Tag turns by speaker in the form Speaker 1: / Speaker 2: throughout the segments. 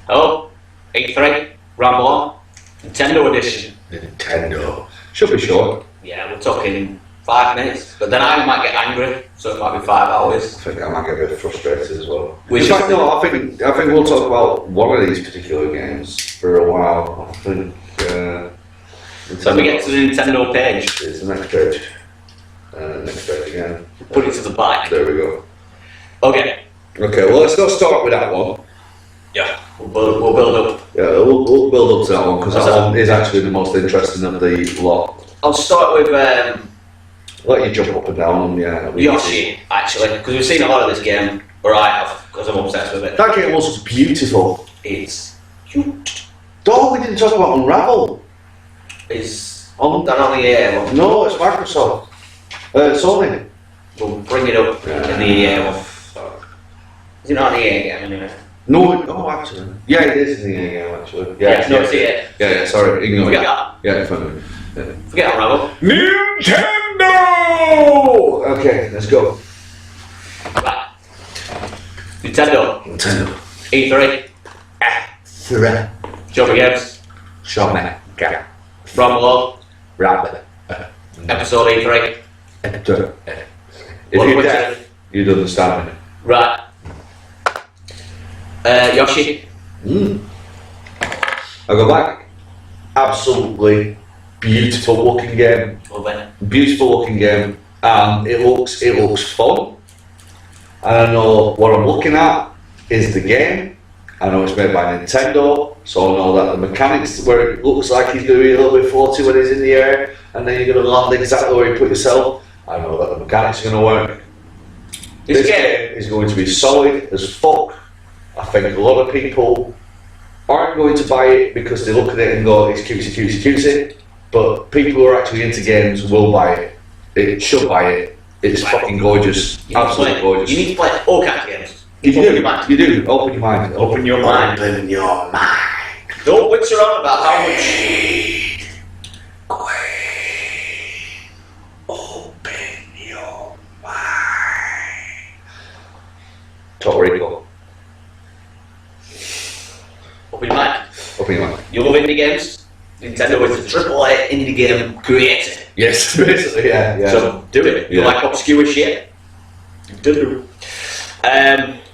Speaker 1: Oh, E3, Ramble On, Nintendo Edition.
Speaker 2: Nintendo. Should be short.
Speaker 1: Yeah, we're talking 5 minutes, but then I might get angry, so it might be 5 hours.
Speaker 2: I think I might get a bit frustrated as well.
Speaker 1: Which
Speaker 2: In fact, no, I think we'll talk about one of these particular games for a while. I think.
Speaker 1: So we get to the Nintendo page.
Speaker 2: It's the next page. Next page again.
Speaker 1: Put it to the back.
Speaker 2: There we go.
Speaker 1: Okay.
Speaker 2: Okay, well, let's not start with that one.
Speaker 1: Yeah. We'll build up.
Speaker 2: Yeah, we'll build up to that one because that one is actually the most interesting of the lot.
Speaker 1: I'll start with
Speaker 2: Let you jump up and down, yeah.
Speaker 1: Yoshi, actually, because we've seen a lot of this game, or I have, because I'm obsessed with it.
Speaker 2: That game was beautiful.
Speaker 1: It's cute.
Speaker 2: Oh, we didn't talk about Unravel.
Speaker 1: Is on that on the EA one?
Speaker 2: No, it's Microsoft. Sony.
Speaker 1: We'll bring it up in the EA one. Is it not an EA game anyway?
Speaker 2: No, actually. Yeah, it is in the EA game, actually.
Speaker 1: Yeah, no, it's EA.
Speaker 2: Yeah, sorry, ignore
Speaker 1: Forget
Speaker 2: it.
Speaker 1: that.
Speaker 2: Yeah, fine. Yeah.
Speaker 1: Forget Unravel.
Speaker 2: Nintendo! Okay, let's go.
Speaker 1: Right. Nintendo. E3.
Speaker 2: Threat.
Speaker 1: Joby Games.
Speaker 2: Showman.
Speaker 1: Ramble On.
Speaker 2: Rabbit.
Speaker 1: Episode E3.
Speaker 2: If
Speaker 1: What
Speaker 2: you're
Speaker 1: was
Speaker 2: deaf,
Speaker 1: it?
Speaker 2: you'd understand me.
Speaker 1: Right. Yoshi.
Speaker 2: I go back. Absolutely beautiful looking game.
Speaker 1: Love it.
Speaker 2: Beautiful looking game. It looks fun. And I know what I'm looking at is the game. I know it's made by Nintendo, so I know that the mechanics where it looks like he's going to be a little bit floaty when he's in the air, and then you're going to land exactly where you put yourself. I know that the mechanics are going to work. This game is going to be solid as fuck. I think a lot of people aren't going to buy it because they look at it and go, it's cutesy, but people who are actually into games will buy it. It should buy it. It's fucking gorgeous. Absolutely gorgeous.
Speaker 1: You need to play all kinds of games.
Speaker 2: You
Speaker 1: Open your mind.
Speaker 2: do. Open your mind.
Speaker 1: Open your mind.
Speaker 2: Open your mind.
Speaker 1: Don't witch around about how much.
Speaker 2: Open your mind. Torrico.
Speaker 1: Open your mind.
Speaker 2: Open your mind.
Speaker 1: You love indie games? Nintendo is a AAA indie game creator.
Speaker 2: Yes, basically, yeah.
Speaker 1: So do it. You
Speaker 2: Yeah.
Speaker 1: like obscure shit? Do.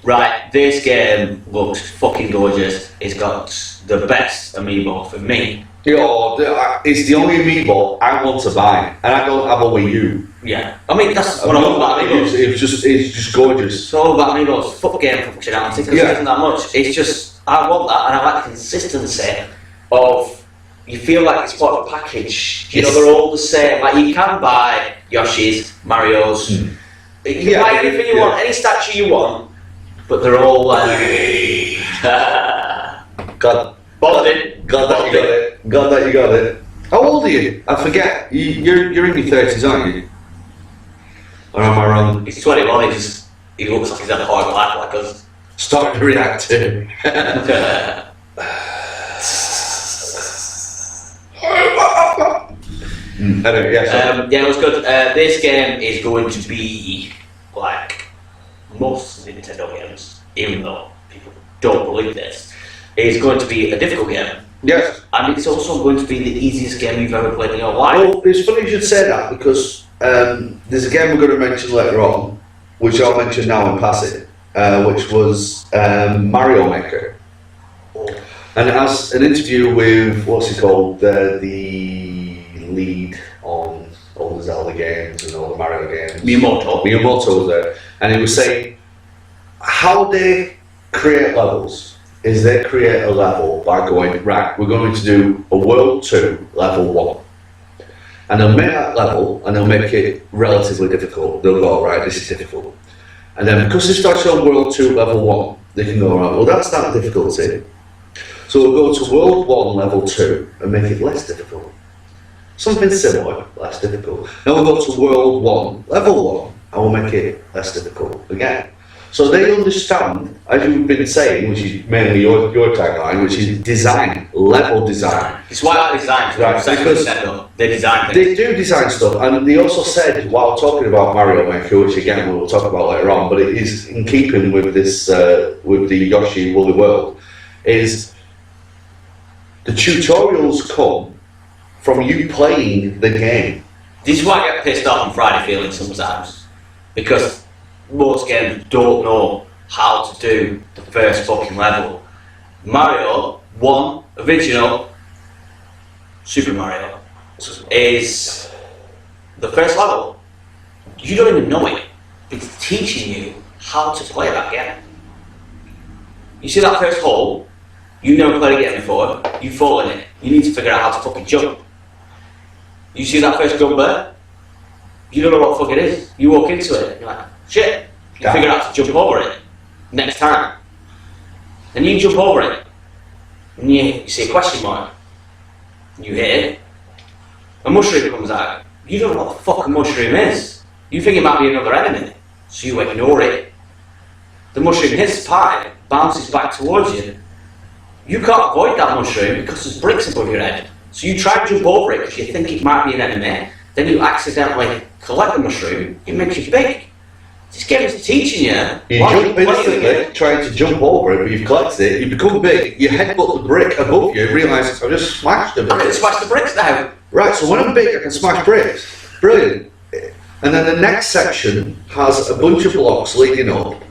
Speaker 1: Right, this game looks fucking gorgeous. It's got the best amiibo for me.
Speaker 2: It's the only amiibo I want to buy, and I don't have a Wii U.
Speaker 1: Yeah. I mean, that's what I love about amiibos.
Speaker 2: It's just gorgeous.
Speaker 1: It's all about amiibos. Fuck game functionality, because
Speaker 2: Yeah.
Speaker 1: it isn't that much. It's just, I want that, and I like the consistency of, you feel like it's part of a package. You know,
Speaker 2: Yes.
Speaker 1: they're all the same. Like, you can buy Yoshi's, Mario's. You can buy anything you want, any statue you want, but they're all
Speaker 2: God
Speaker 1: bonded.
Speaker 2: that you got it. God that you got it. How old are you? I forget. You're in your 30s, aren't you? Or am I wrong?
Speaker 1: He's 21, he looks like he's had a hard life like us.
Speaker 2: Starting to react to. Anyway,
Speaker 1: Yeah, it was good. This game is going to be like most Nintendo games, even though people don't believe this. It's going to be a difficult game,
Speaker 2: yes.
Speaker 1: and it's also going to be the easiest game you've ever played in your life.
Speaker 2: Well, it's funny you should say that because there's a game we're going to mention later on, which I'll mention now in passing, which was Mario Maker. And it has an interview with, what's he called, the lead on all the Zelda games and all the Mario games. Miyamoto was there. And he was saying how they create levels is they create a level by going, right, we're going to do a World 2, Level 1. And they'll make that level and they'll make it relatively difficult. They'll go, right, this is difficult. And then because they start showing World 2, Level 1, they can go, right, well, that's not difficulty. So we'll go to World 1, Level 2 and make it less difficult. Something similar, less difficult. Then we'll go to World 1, Level 1, and we'll make it less difficult again. So they understand, as you've been saying, which is mainly your tagline, which is design, level design.
Speaker 1: It's why I designed
Speaker 2: Because
Speaker 1: they design things.
Speaker 2: they do design stuff, and they also said, while talking about Mario Maker, which again we'll talk about later on, but it is in keeping with this, with the Yoshi Woolly World, is the tutorials come from you playing the game.
Speaker 1: This is why I get pissed off on Friday feeling sometimes. Because most games don't know how to do the first fucking level. Mario 1, original, Super Mario, is the first level. You don't even know it. It's teaching you how to play that game. You see that first hole, you never played a game before, you fall in it. You need to figure out how to fucking jump. You see that first jump there, you don't know what the fuck it is. You walk into it, you're like, shit. You figure out to jump over it next time. And you jump over it, and you see a question mark. You hit it, a mushroom comes out. You don't know what the fuck a mushroom is. You think it might be another enemy, so you ignore it. The mushroom hits the pie, bounces back towards you. You can't avoid that mushroom because there's bricks above your head. So you try to jump over it because you think it might be an enemy, then you accidentally collect the mushroom, it makes you big. This game is teaching you.
Speaker 2: You jump instantly, trying to jump over it, but you've collected it, you become big, you headbutt the brick above you, realise I've just smashed a brick.
Speaker 1: I can smash the bricks now.
Speaker 2: Right, so when I'm big, I can smash bricks. Brilliant. And then the next section has a bunch of blocks leading up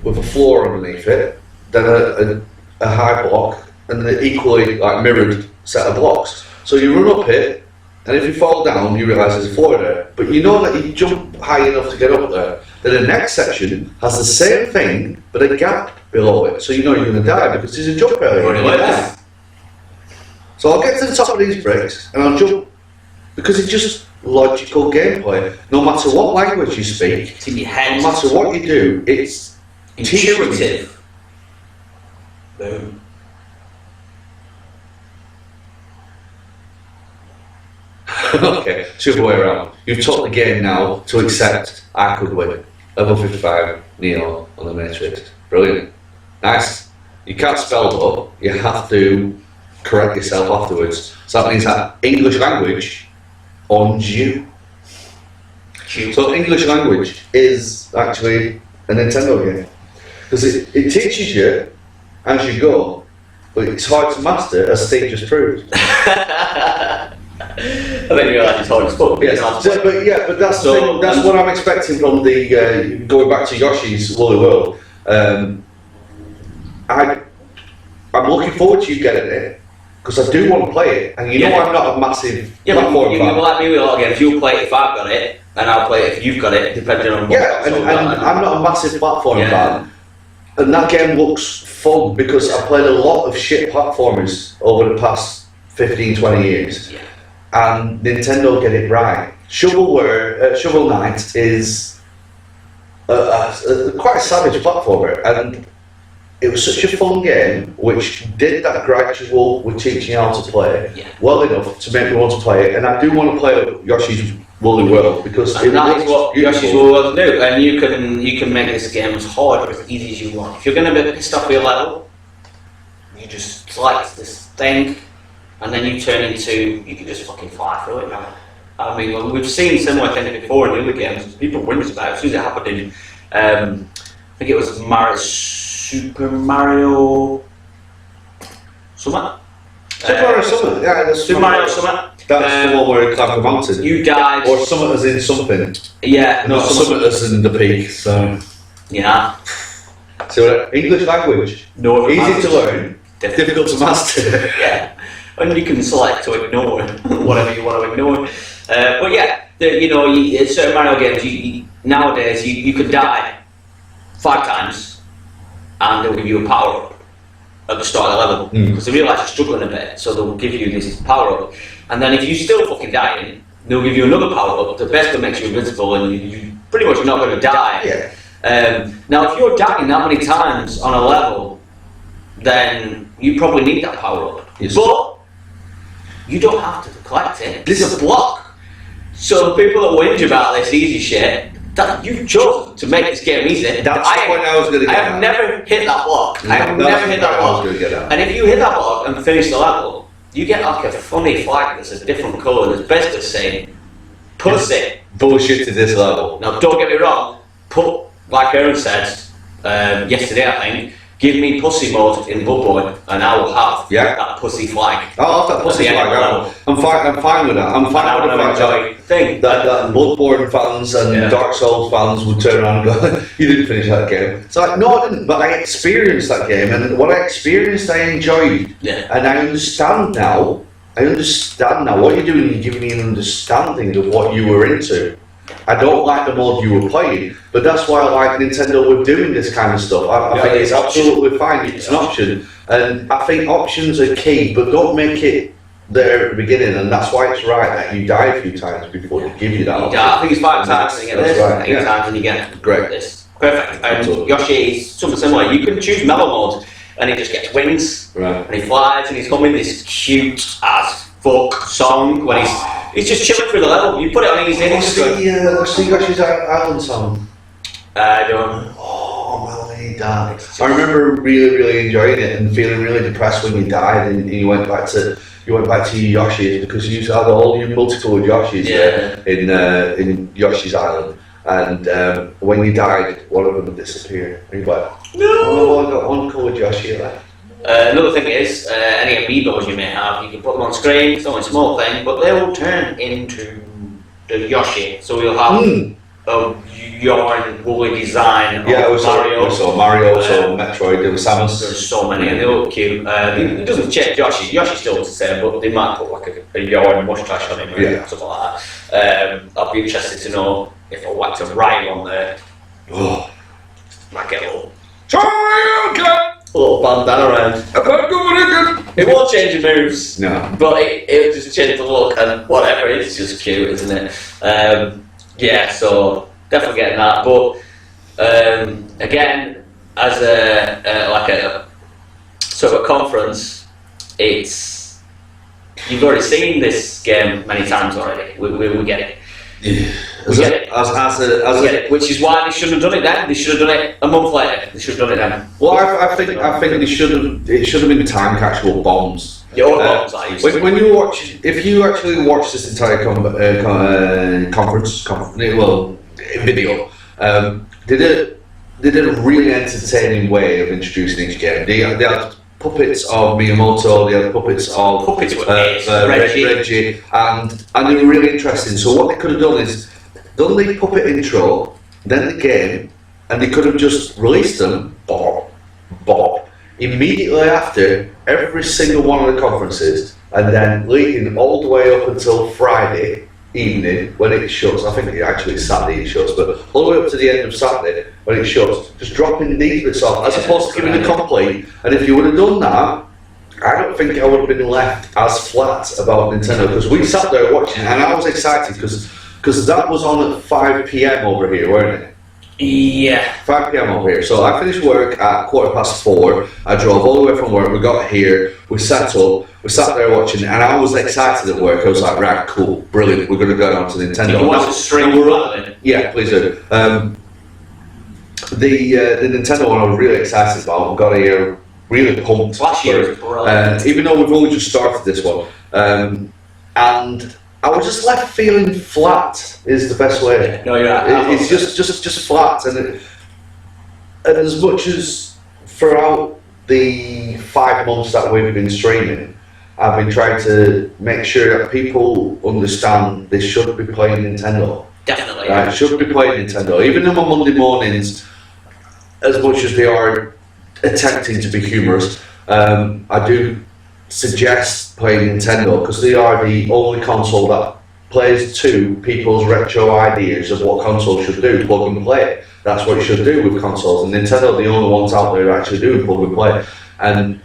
Speaker 2: with a floor underneath it, then a high block, and an equally like mirrored set of blocks. So you run up it, and if you fall down, you realise there's a floor there. But you know that you jump high enough to get up there. Then the next section has the same thing, but a gap below it. So you know you're going to die because there's a jump area. So I'll get to the top of these bricks, and I'll jump, because it's just logical gameplay. No matter what language you speak,
Speaker 1: It's in your head.
Speaker 2: no matter what you do, it's
Speaker 1: intuitive. Boom.
Speaker 2: Okay, it's the other way around. You've taught the game now to accept I could win. Level 55, Neo on the Matrix. Brilliant. Nice. You can't spell it up, you have to correct yourself afterwards. So that means that English language owns you. So English language is actually a Nintendo game. Because it teaches you as you go, but it's hard to master, as Steve just proved.
Speaker 1: I think you're like hard as fuck.
Speaker 2: Yes, but that's the thing, that's what I'm expecting from the going back to Yoshi's Woolly World. I'm looking forward to you getting it because I do want to play it, and you know I'm not a massive platform
Speaker 1: you
Speaker 2: fan.
Speaker 1: like me with a lot of games. You'll play it if I've got it, and I'll play it if you've got it, depending on what.
Speaker 2: Yeah, and I'm not a massive platform fan, and that game looks fun because I played a lot of shit platformers over the past 15-20 years.
Speaker 1: Yeah.
Speaker 2: And Nintendo get it right. Shovel Knight is quite a savage platformer, and it was such a fun game which did that gradual with teaching you how to play well enough to make me want to play it. And I do want to play Yoshi's Woolly World because
Speaker 1: that is what Yoshi's Woolly World do, and you can make this game as hard or as easy as you want. If you're going to be pissed off with your level, you just select this thing, and then you turn into, you can just fucking fly through it now. I mean, we've seen similar things before in the other games. People whinge about it as soon as it happened in, I think it was Super Mario Summer.
Speaker 2: Super Mario Summer, yeah, that's
Speaker 1: Super Mario Summer.
Speaker 2: That's the one where you climb the mountain.
Speaker 1: You died.
Speaker 2: Or Summit as in something.
Speaker 1: Yeah.
Speaker 2: No, Summit as in the peak. So.
Speaker 1: Yeah.
Speaker 2: So English language,
Speaker 1: no,
Speaker 2: easy to learn, difficult to master.
Speaker 1: Yeah. And you can select to ignore whatever you want to ignore. But yeah, certain Mario games, nowadays you could die 5 times and they'll give you a power up at the start of the level. Because they realise you're struggling a bit, so they'll give you this power up. And then if you're still fucking dying, they'll give you another power up that basically makes you invincible and you're pretty much not going to die.
Speaker 2: Yeah.
Speaker 1: Now if you're dying that many times on a level, then you probably need that power up.
Speaker 2: Yes.
Speaker 1: But you don't have to collect it. This is a block. So the people that whinge about this easy shit, that you chose to make this game easy.
Speaker 2: That's the point I was going to get
Speaker 1: I have never hit that block. I have never hit that block. And if you hit that block and finish the level, you get like a funny flag that's a different colour that's basically saying, pussy.
Speaker 2: Bullshit to this level.
Speaker 1: Now don't get me wrong, like Aaron said yesterday I think, Give me pussy mode in Bloodborne, and I will have
Speaker 2: Yeah.
Speaker 1: that pussy flag.
Speaker 2: I'll have that pussy
Speaker 1: At the end
Speaker 2: flag.
Speaker 1: of the level.
Speaker 2: I'm fine with that. I'm
Speaker 1: And
Speaker 2: fine
Speaker 1: I
Speaker 2: with
Speaker 1: would
Speaker 2: the fact that,
Speaker 1: enjoy thing.
Speaker 2: that Bloodborne fans and
Speaker 1: Yeah.
Speaker 2: Dark Souls fans would turn around and go, "You didn't finish that game." It's like, no, I didn't. But I experienced that game, and what I experienced, I enjoyed,
Speaker 1: Yeah.
Speaker 2: and I understand now. What you're doing. You're giving me an understanding of what you were into. I don't like the mode you were playing, but that's why I like Nintendo with doing this kind of stuff. I
Speaker 1: Yeah,
Speaker 2: think it's
Speaker 1: it's an option.
Speaker 2: absolutely fine. It's an option, and I think options are key, but don't make it there at the beginning, and that's why it's right that you die a few times before they give you that option.
Speaker 1: Yeah, I think it's 5 times and you get
Speaker 2: That's
Speaker 1: this,
Speaker 2: right,
Speaker 1: 8
Speaker 2: yeah.
Speaker 1: times and you get
Speaker 2: Great.
Speaker 1: this. Perfect. And
Speaker 2: Absolutely.
Speaker 1: Yoshi is something similar. You can choose mellow mode, and he just gets wings,
Speaker 2: Right.
Speaker 1: and he flies, and he's coming this cute as fuck song when he's just chilling through the level. You put it on easy, and
Speaker 2: What's
Speaker 1: he's just
Speaker 2: the Yoshi's Island song?
Speaker 1: I don't.
Speaker 2: Oh, Melody Dark. I remember really enjoying it and feeling really depressed when you died and you went back to your Yoshis because you had all your multicolored Yoshis in Yoshi's Island. And when you died, one of them would disappear. And you're like, oh, I got one coloured Yoshi left.
Speaker 1: Another thing is, any amiibos you may have, you can put them on screen. It's only a small thing, but they will turn into the Yoshi. So you'll have a yarn woolly design
Speaker 2: Yeah,
Speaker 1: of Mario.
Speaker 2: Mario, so Metroid, there was Samus.
Speaker 1: There's so many, and they look cute. It doesn't change Yoshi. Yoshi still looks the same, but they might put like a yarn mustache on him or
Speaker 2: Yeah.
Speaker 1: something like that. I'd be interested to know if I whacked a Ryu on there,
Speaker 2: Oh.
Speaker 1: might get a little
Speaker 2: Try again!
Speaker 1: bandana around.
Speaker 2: I can't do it again!
Speaker 1: It won't change the moves.
Speaker 2: No.
Speaker 1: But it'll just change the look and whatever, it's just cute, isn't it? Yeah, so definitely getting that. But again, as a sort of a conference, it's you've already seen this game many times already. We get it. We get it. We get it. Which is why they shouldn't have done it then. They should have done it a month later. They should have done it then.
Speaker 2: Well, I think it should have been time capsule bombs.
Speaker 1: Yeah, all the bombs I used to.
Speaker 2: When you watch, if you actually watch this entire conference, video, they did a really entertaining way of introducing each game. They had puppets of Miyamoto, they had puppets of
Speaker 1: Puppets were Reggie.
Speaker 2: and they were really interesting. So what they could have done is done the puppet intro, then the game, and they could have just released them, Bob, immediately after every single one of the conferences, and then leading all the way up until Friday evening when it shuts. I think it actually is Saturday it shuts, but all the way up to the end of Saturday when it shuts, just dropping these bits off as opposed to giving a complete. And if you would have done that, I don't think I would have been left as flat about Nintendo, because we sat there watching it and I was excited because that was on at 5 PM over here, weren't it?
Speaker 1: Yeah.
Speaker 2: 5 PM over here. So I finished work at 4:15. I drove all the way from work. We got here. We sat up. We sat there watching, and I was excited at work. I was like, right, cool, brilliant. We're going to go down to Nintendo.
Speaker 1: You watch the stream running?
Speaker 2: Yeah, please do. The Nintendo one I was really excited about. I got here really pumped.
Speaker 1: Last year was brilliant.
Speaker 2: Even though we've only just started this one, and I was just left feeling flat. Is the best way.
Speaker 1: No, you're right.
Speaker 2: It's just flat, and as much as throughout the 5 months that we've been streaming, I've been trying to make sure that people understand they should be playing Nintendo.
Speaker 1: Definitely.
Speaker 2: Right, should be playing Nintendo. Even on my Monday mornings, as much as they are attempting to be humorous, I do suggest playing Nintendo because they are the only console that plays to people's retro ideas of what consoles should do, plug and play. That's what you should do with consoles, and Nintendo are the only ones out there who actually do plug and play. And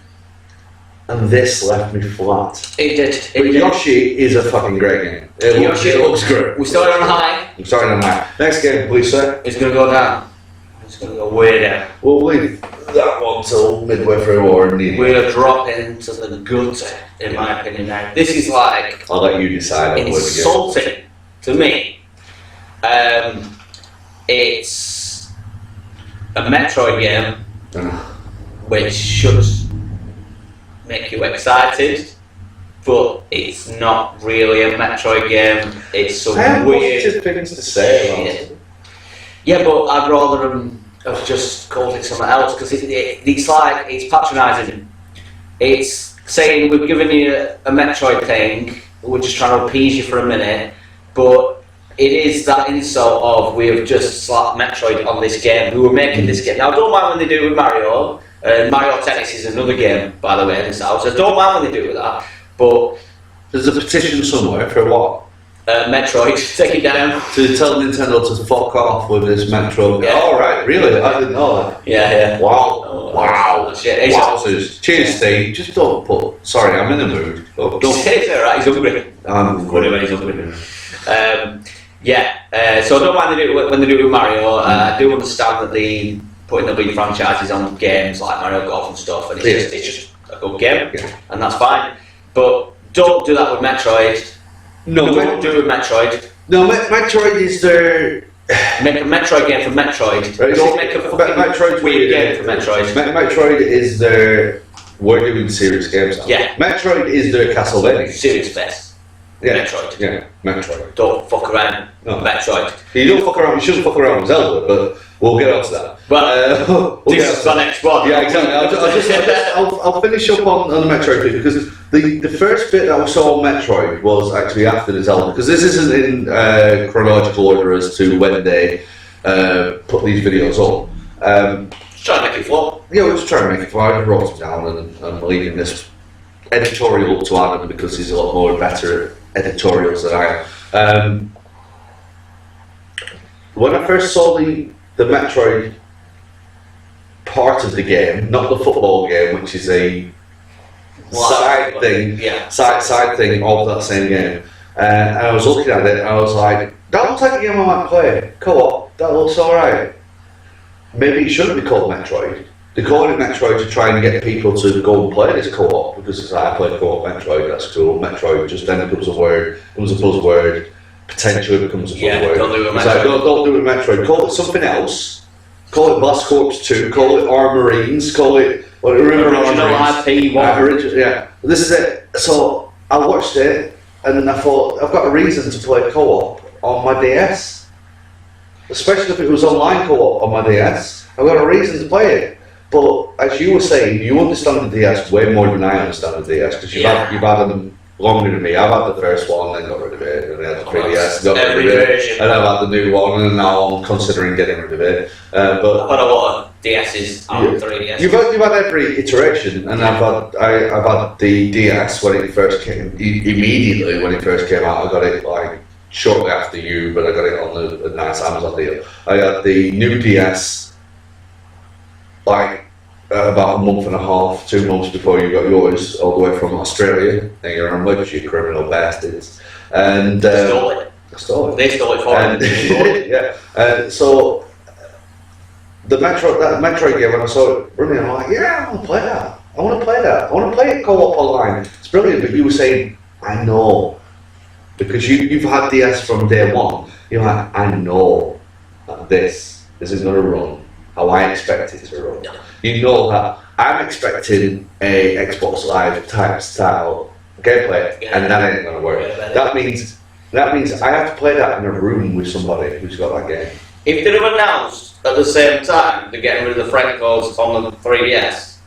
Speaker 2: this left me flat.
Speaker 1: It did.
Speaker 2: But Yoshi is a fucking great game. It looks great.
Speaker 1: We started on high.
Speaker 2: I'm starting on that. Next game, please, sir.
Speaker 1: It's going to go down. It's going to go way down.
Speaker 2: We'll leave that one till midway through or nearly.
Speaker 1: We're dropping to the gutter, in my opinion now. This is like
Speaker 2: I'll let you decide on where to go.
Speaker 1: insulting to me. It's a Metroid game which should make you excited, but it's not really a Metroid game. It's some
Speaker 2: I have
Speaker 1: weird
Speaker 2: positive things to say about it.
Speaker 1: Yeah, but I'd rather them have just called it something else because it's like it's patronising. It's saying we've given you a Metroid thing, we're just trying to appease you for a minute, but it is that insult of we have just slapped Metroid on this game. We were making this game. Now I don't mind when they do it with Mario. Mario Tennis is another game, by the way, in this house. I don't mind when they do it with that, but
Speaker 2: There's a petition somewhere for what?
Speaker 1: Metroid, take it down.
Speaker 2: To tell Nintendo to fuck off with this Metro.
Speaker 1: Yeah.
Speaker 2: Oh, right, really? I didn't know that.
Speaker 1: Yeah.
Speaker 2: Wow.
Speaker 1: Oh,
Speaker 2: Wow.
Speaker 1: shit.
Speaker 2: Wowzers. Cheers, Steve. Just don't put. Sorry, I'm in the mood. Don't.
Speaker 1: It's alright, he's hungry.
Speaker 2: I'm
Speaker 1: Funny when he's hungry. So I don't mind when they do it with Mario. I do understand that they putting the big franchises on games like Mario Golf and stuff, and it's just a good game, and that's fine. But don't do that with Metroid.
Speaker 2: No,
Speaker 1: Don't do it with Metroid.
Speaker 2: No, Metroid is their.
Speaker 1: Make a Metroid game for Metroid.
Speaker 2: Right,
Speaker 1: Don't make a fucking
Speaker 2: Metroid's
Speaker 1: weird game for Metroid.
Speaker 2: Metroid is their. We're doing serious games now.
Speaker 1: Yeah.
Speaker 2: Metroid is their Castlevania.
Speaker 1: Serious best.
Speaker 2: Yeah.
Speaker 1: Metroid.
Speaker 2: Yeah, Metroid.
Speaker 1: Don't fuck around.
Speaker 2: No.
Speaker 1: Metroid.
Speaker 2: You don't fuck around. You shouldn't fuck around with Zelda, but we'll get on to that.
Speaker 1: But
Speaker 2: We'll
Speaker 1: this
Speaker 2: get
Speaker 1: is the next one.
Speaker 2: Yeah, exactly. I'll finish up on the Metroid bit because the first bit that we saw on Metroid was actually after the Zelda, because this isn't in chronological order as to when they put these videos on.
Speaker 1: Just try to make it flow.
Speaker 2: Yeah, we're just trying to make it fine. I wrote it down and I'm leaving this editorial up to Adam because he's a lot more better at editorials than I am. When I first saw the Metroid part of the game, not the football game, which is a side thing, side thing of that same game, and I was looking at it and I was like, that looks like a game I might play. Co-op, that looks alright. Maybe it shouldn't be called Metroid. They're calling it Metroid to try and get people to go and play this co-op because it's like, I play co-op Metroid, that's cool. Metroid just then becomes a word, becomes a buzzword, potentially becomes a buzzword.
Speaker 1: Don't do it with
Speaker 2: It's like,
Speaker 1: Metroid.
Speaker 2: don't do it with Metroid. Call it something else. Call it Blast Corps 2, call it Armorines, call it
Speaker 1: Original IP one.
Speaker 2: Yeah, this is it. So I watched it and I thought, I've got a reason to play co-op on my DS. Especially if it was online co-op on my DS. I've got a reason to play it. But as you were saying, you understand the DS way more than I understand the DS because you've had them longer than me. I've had the first one, then got rid of it, and then had the 3DS, got rid of it, and I've had the new one, and now I'm considering getting rid of it. But
Speaker 1: I've had a lot of DSs on 3DS.
Speaker 2: You've had every iteration, and I've had the DS when it first came. Immediately when it first came out, I got it like shortly after you, but I got it on a nice Amazon deal. I got the new DS like about a month and a half, 2 months before you got yours, all the way from Australia. Thank you very much, you criminal bastards. And
Speaker 1: Stole it.
Speaker 2: stole it.
Speaker 1: They stole it for me.
Speaker 2: Yeah. So that Metroid game, when I saw it running, I'm like, yeah, I want to play that. I want to play that. I want to play it co-op online. It's brilliant. But you were saying, I know, because you've had DS from day one. You're like, I know that this isn't going to run how I expect it to run. You know that I'm expecting a Xbox Live type style gameplay, and that ain't going to work. That means I have to play that in a room with somebody who's got that game.
Speaker 1: If they'd have announced at the same time they're getting rid of the Francos on the 3DS,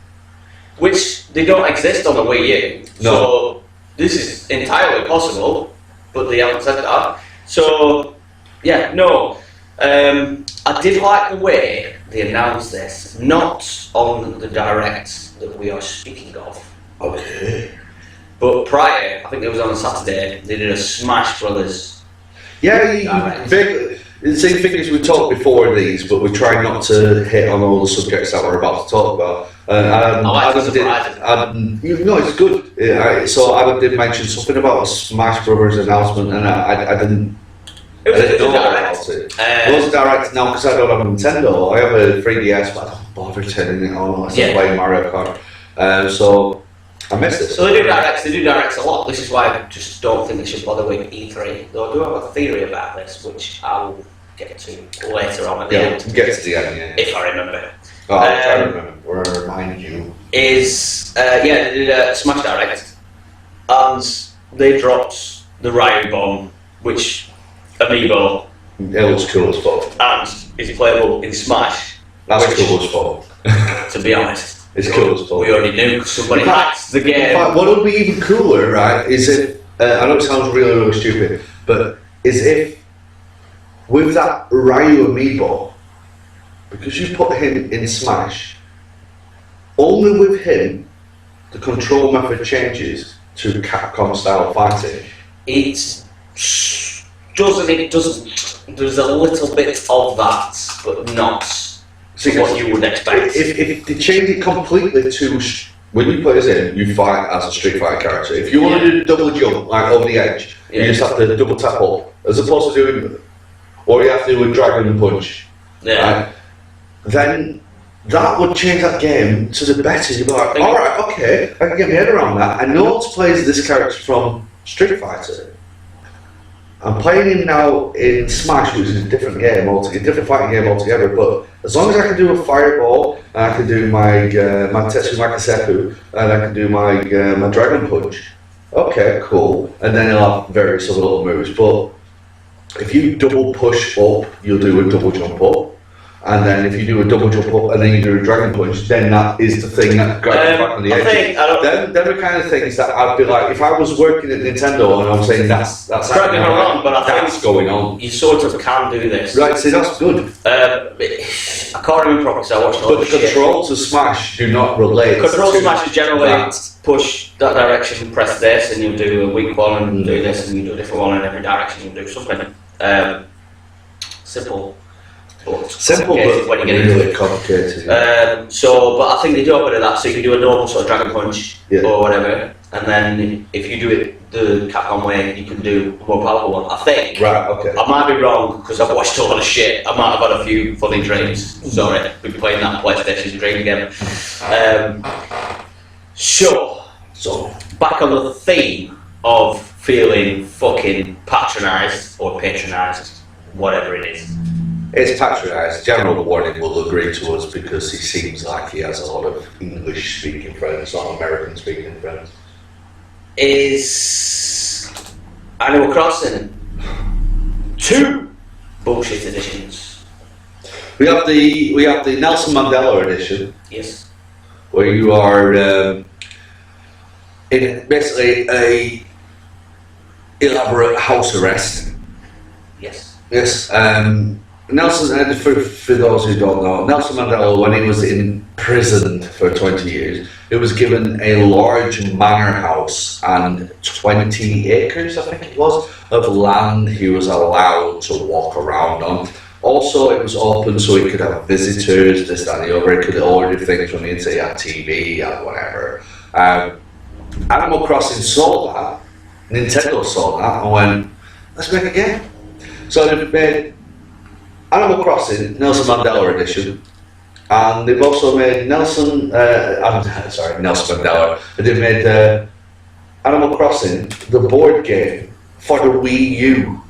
Speaker 1: which they don't exist on the Wii U, so this is entirely possible, but they haven't said that. So, yeah, no. I did like the way they announced this, not on the Direct that we are speaking of.
Speaker 2: Okay.
Speaker 1: But prior, I think it was on a Saturday, they did a Smash Brothers.
Speaker 2: Yeah, the same thing as we talked before these, but we try not to hit on all the subjects that we're about to talk about.
Speaker 1: I like the surprises.
Speaker 2: No, it's good. So Adam did mention something about a Smash Brothers announcement, and I didn't.
Speaker 1: It was
Speaker 2: I didn't
Speaker 1: a
Speaker 2: know
Speaker 1: Direct.
Speaker 2: about it. It was Direct now because I don't have a Nintendo. I have a 3DS, but I don't bother turning it on unless I'm playing Mario Kart. So I missed it.
Speaker 1: So they do Directs a lot. This is why I just don't think they should bother with E3. Though I do have a theory about this, which I will get to later on at the end.
Speaker 2: Get to the end, yeah.
Speaker 1: If I remember.
Speaker 2: Oh, I'll try to remind you.
Speaker 1: They did a Smash Direct, and they dropped the Ryu Bomb, which amiibo,
Speaker 2: It looks cool as fuck.
Speaker 1: and is playable in Smash.
Speaker 2: That's cool as fuck.
Speaker 1: To be honest.
Speaker 2: It's cool as fuck.
Speaker 1: We already knew because somebody
Speaker 2: In fact-
Speaker 1: hacked the
Speaker 2: In
Speaker 1: game.
Speaker 2: fact, what would be even cooler, right, is if, I know it sounds really, really stupid, but is if with that Ryu amiibo, because you put him in Smash, only with him the control method changes to Capcom style fighting.
Speaker 1: It doesn't. There's a little bit of that, but not
Speaker 2: See,
Speaker 1: what you would expect.
Speaker 2: If they change it completely to when you play as him, you fight as a Street Fighter character. If you want to do double jump like over the edge, you
Speaker 1: Yeah.
Speaker 2: just have to double tap up, as opposed to doing, or you have to do a dragon punch.
Speaker 1: Yeah.
Speaker 2: Right? Then that would change that game to the better. You'd be like, all right, okay, I can get my head around that. I know to play as this character from Street Fighter. I'm playing him now in Smash, which is a different game altogether, a different fighting game altogether. But as long as I can do a fireball, and I can do my Tetsu Makaseku, and I can do my my Dragon Punch, okay, cool. And then he'll have various other little moves. But if you double push up, you'll do a double jump up. And then if you do a double jump up and then you do a Dragon Punch, then that is the thing that grabs you back on the edge. Them the kind of things that I'd be like, if I was working at Nintendo and I was saying that's
Speaker 1: Correct me if I'm wrong, but I
Speaker 2: that's
Speaker 1: think
Speaker 2: going on.
Speaker 1: you sort of can do this.
Speaker 2: Right, see, that's good.
Speaker 1: I can't remember properly because I watched all
Speaker 2: But
Speaker 1: the
Speaker 2: the
Speaker 1: shit.
Speaker 2: controls of Smash do not relate.
Speaker 1: Control
Speaker 2: to
Speaker 1: smash is generally
Speaker 2: that.
Speaker 1: push that direction, press this, and you'll do a weak one, and do this, and you do a different one in every direction. You'll do something simple, but
Speaker 2: Simple,
Speaker 1: complicated
Speaker 2: but
Speaker 1: when you get into
Speaker 2: really
Speaker 1: it.
Speaker 2: complicated.
Speaker 1: But I think they do a bit of that. So you can do a normal sort of Dragon Punch
Speaker 2: Yeah.
Speaker 1: or whatever, and then if you do it the Capcom way, you can do a more powerful one. I think.
Speaker 2: Right, okay.
Speaker 1: I might be wrong because I've watched a lot of shit. I might have had a few funny dreams. Sorry, we've been playing that PlayStation dream game. So back on the theme of feeling fucking patronised or patronised, whatever it is.
Speaker 2: It's patronised. General Warning will agree to us because he seems like he has a lot of English speaking friends, not American speaking friends.
Speaker 1: Is Animal Crossing 2 bullshit editions?
Speaker 2: We have the Nelson Mandela edition,
Speaker 1: Yes.
Speaker 2: where you are in basically a elaborate house arrest.
Speaker 1: Yes.
Speaker 2: Yes, Nelson, and for those who don't know, Nelson Mandela, when he was imprisoned for 20 years, he was given a large manor house and 20 acres, I think it was, of land he was allowed to walk around on. Also, it was open so he could have visitors, this, that, and the other. He could order things from the internet, he had TV, he had whatever. Animal Crossing saw that, Nintendo saw that, and went, let's make a game. So they've made Animal Crossing Nelson Mandela edition, and they've also made Nelson Mandela, but they've made Animal Crossing the board game for the Wii U.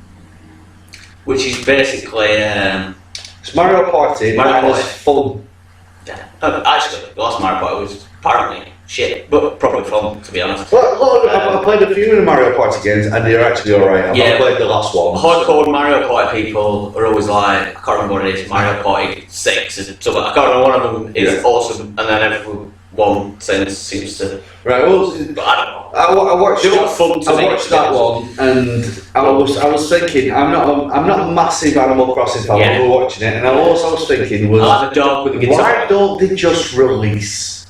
Speaker 1: Which is basically
Speaker 2: It's Mario Party,
Speaker 1: Mario
Speaker 2: but
Speaker 1: Party.
Speaker 2: it's fun.
Speaker 1: actually the last Mario Party was apparently shit, but probably fun to be honest.
Speaker 2: Well, I played a few of the Mario Party games, and they're actually alright. I've
Speaker 1: Yeah.
Speaker 2: not played the last one.
Speaker 1: Hardcore Mario Party people are always like, I can't remember what it is, Mario Party 6 is something, I can't remember, one of them is
Speaker 2: Yeah.
Speaker 1: awesome, and then everyone seems to,
Speaker 2: Right, well,
Speaker 1: but I don't know.
Speaker 2: I watched
Speaker 1: They were fun to
Speaker 2: I
Speaker 1: me,
Speaker 2: watched
Speaker 1: to be
Speaker 2: that
Speaker 1: honest.
Speaker 2: one, and I was thinking, I'm not a massive Animal Crossing fan.
Speaker 1: Yeah.
Speaker 2: We were watching it, and I was thinking was,
Speaker 1: I like the dog with the guitar.
Speaker 2: why don't they just release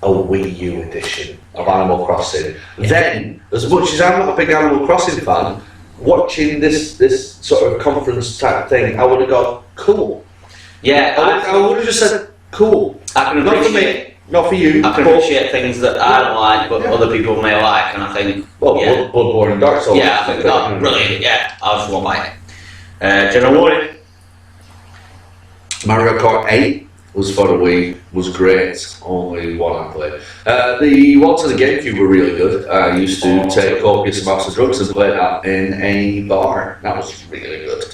Speaker 2: a Wii U edition of Animal Crossing?
Speaker 1: Yeah.
Speaker 2: Then, as much as I'm not a big Animal Crossing fan, watching this sort of conference type thing, I would have gone, cool.
Speaker 1: Yeah,
Speaker 2: I would have just said, cool.
Speaker 1: I can
Speaker 2: Not for
Speaker 1: appreciate,
Speaker 2: me, not for you.
Speaker 1: I can
Speaker 2: but-
Speaker 1: appreciate things that I don't like, but
Speaker 2: Yeah.
Speaker 1: other people may like, and I think,
Speaker 2: Well,
Speaker 1: yeah,
Speaker 2: Bloodborne and Dark Souls.
Speaker 1: yeah, I think that brilliant. Yeah, I just won't like it. General Warning.
Speaker 2: Mario Kart 8 was for the Wii, was great. Only one I played. The ones on the GameCube were really good. I used to take copious amounts of drugs and play that in a bar. That was really good.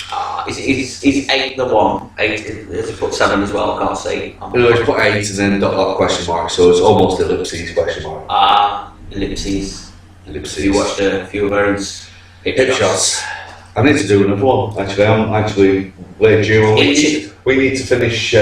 Speaker 1: Is 8 the one? 8 is it put 7 as well? I can't see.
Speaker 2: You know, just put 8 and then dot question mark, so it's almost ellipses question mark.
Speaker 1: Ellipses.
Speaker 2: Ellipses.
Speaker 1: You watched a few of Aaron's
Speaker 2: Hip shots. I need to do another one. Actually, I'm actually we're due. We need to finish.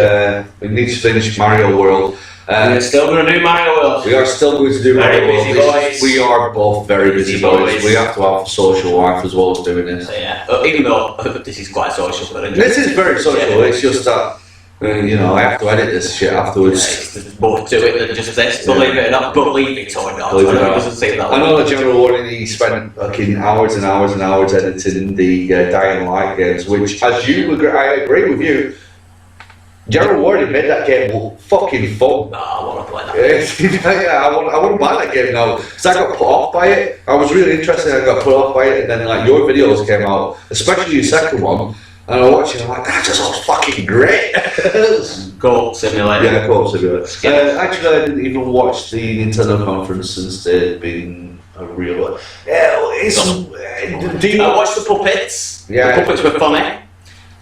Speaker 2: We need to finish Mario World.
Speaker 1: We're still going to do Mario World.
Speaker 2: We are still going to do
Speaker 1: Very
Speaker 2: Mario
Speaker 1: busy
Speaker 2: World.
Speaker 1: boys.
Speaker 2: We are both very busy boys. We have to have a social life as well as doing this.
Speaker 1: So, yeah, even though this is quite social, but
Speaker 2: This is very social. It's just that you know I have to edit this shit afterwards.
Speaker 1: there's more to it than just this. Believe it or not, believe it or not.
Speaker 2: Believe it or not.
Speaker 1: It doesn't seem that
Speaker 2: I know the General Warning, he spent fucking hours and hours and hours editing the Dying Light games, which, as you agree, I agree with you, General Warning made that game fucking fun.
Speaker 1: No, I want to play that.
Speaker 2: Yeah, I want to buy that game now, because I got put off by it. I was really interested, I got put off by it, and then like your videos came out, especially your second one, and I watched it, I'm like, that just looks fucking great.
Speaker 1: Goat Simulator.
Speaker 2: Yeah, of course it was. Actually, I didn't even watch the Nintendo conference since they'd been a real. Yeah, it's. Do you
Speaker 1: I watched the puppets.
Speaker 2: Yeah.
Speaker 1: The puppets were funny.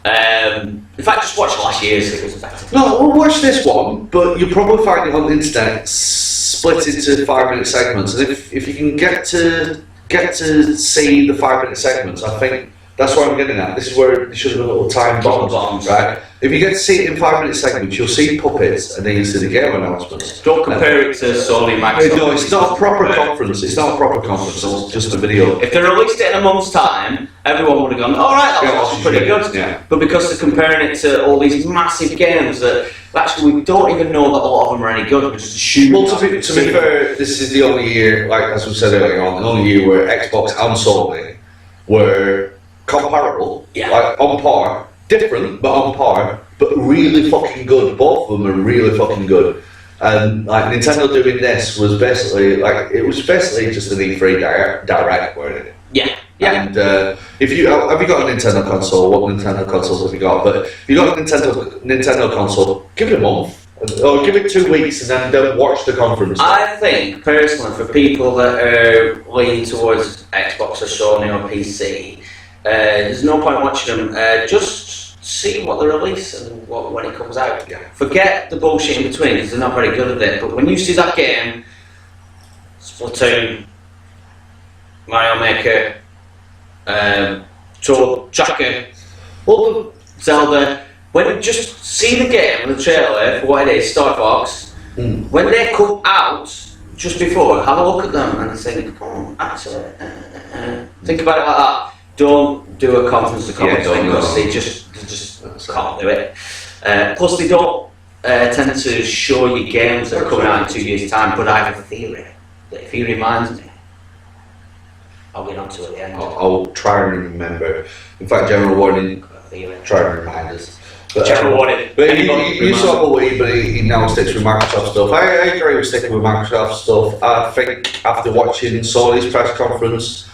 Speaker 1: In fact, just watch last year's. It was effective.
Speaker 2: No, we'll watch this one, but you'll probably find it on the internet split into 5-minute segments. And if you can get to see the 5-minute segments, I think that's where I'm getting at. This is where it should have been a little time bombs, right? If you get to see it in 5-minute segments, you'll see puppets and then you see the game announcements.
Speaker 1: Don't compare it to Sony and Microsoft.
Speaker 2: No, it's not a proper conference. It's not a proper conference. It's just a video.
Speaker 1: If they released it in a month's time, everyone would have gone, all right, that's pretty good.
Speaker 2: Yeah.
Speaker 1: But because they're comparing it to all these massive games that actually we don't even know that a lot of them are any good. We just assume.
Speaker 2: Well, to be fair, this is the only year, like as we said earlier on, the only year where Xbox and Sony were comparable,
Speaker 1: Yeah.
Speaker 2: like on par, different but on par, but really fucking good. Both of them are really fucking good. And like Nintendo doing this was basically like it was basically just an E3 direct, weren't it?
Speaker 1: Yeah. Yeah.
Speaker 2: And if you have you got a Nintendo console, what Nintendo consoles have you got? But if you got a Nintendo console, give it a month or give it 2 weeks and then don't watch the conference.
Speaker 1: I think personally, for people that are leaning towards Xbox or Sony or PC, there's no point watching them. Just see what they release and when it comes out.
Speaker 2: Yeah.
Speaker 1: Forget the bullshit in between because they're not very good at it. But when you see that game, Splatoon, Mario Maker, Toad Tracker,
Speaker 2: Well,
Speaker 1: Zelda, when you just see the game and the trailer for what it is, Star Fox, when they come out just before, have a look at them and think, oh, actually, think about it like that. Don't do a conference to conference thing because they just can't do it. Plus, they don't tend to show you games that are coming out in 2 years' time. But I have a theory that if he reminds me, I'll get onto it at the end.
Speaker 2: I'll try and remember. In fact, General Warning, try and remind us. But,
Speaker 1: General Warning.
Speaker 2: But you saw Bowie, but he now sticks with Microsoft stuff. I agree with sticking with Microsoft stuff. I think after watching Sony's press conference,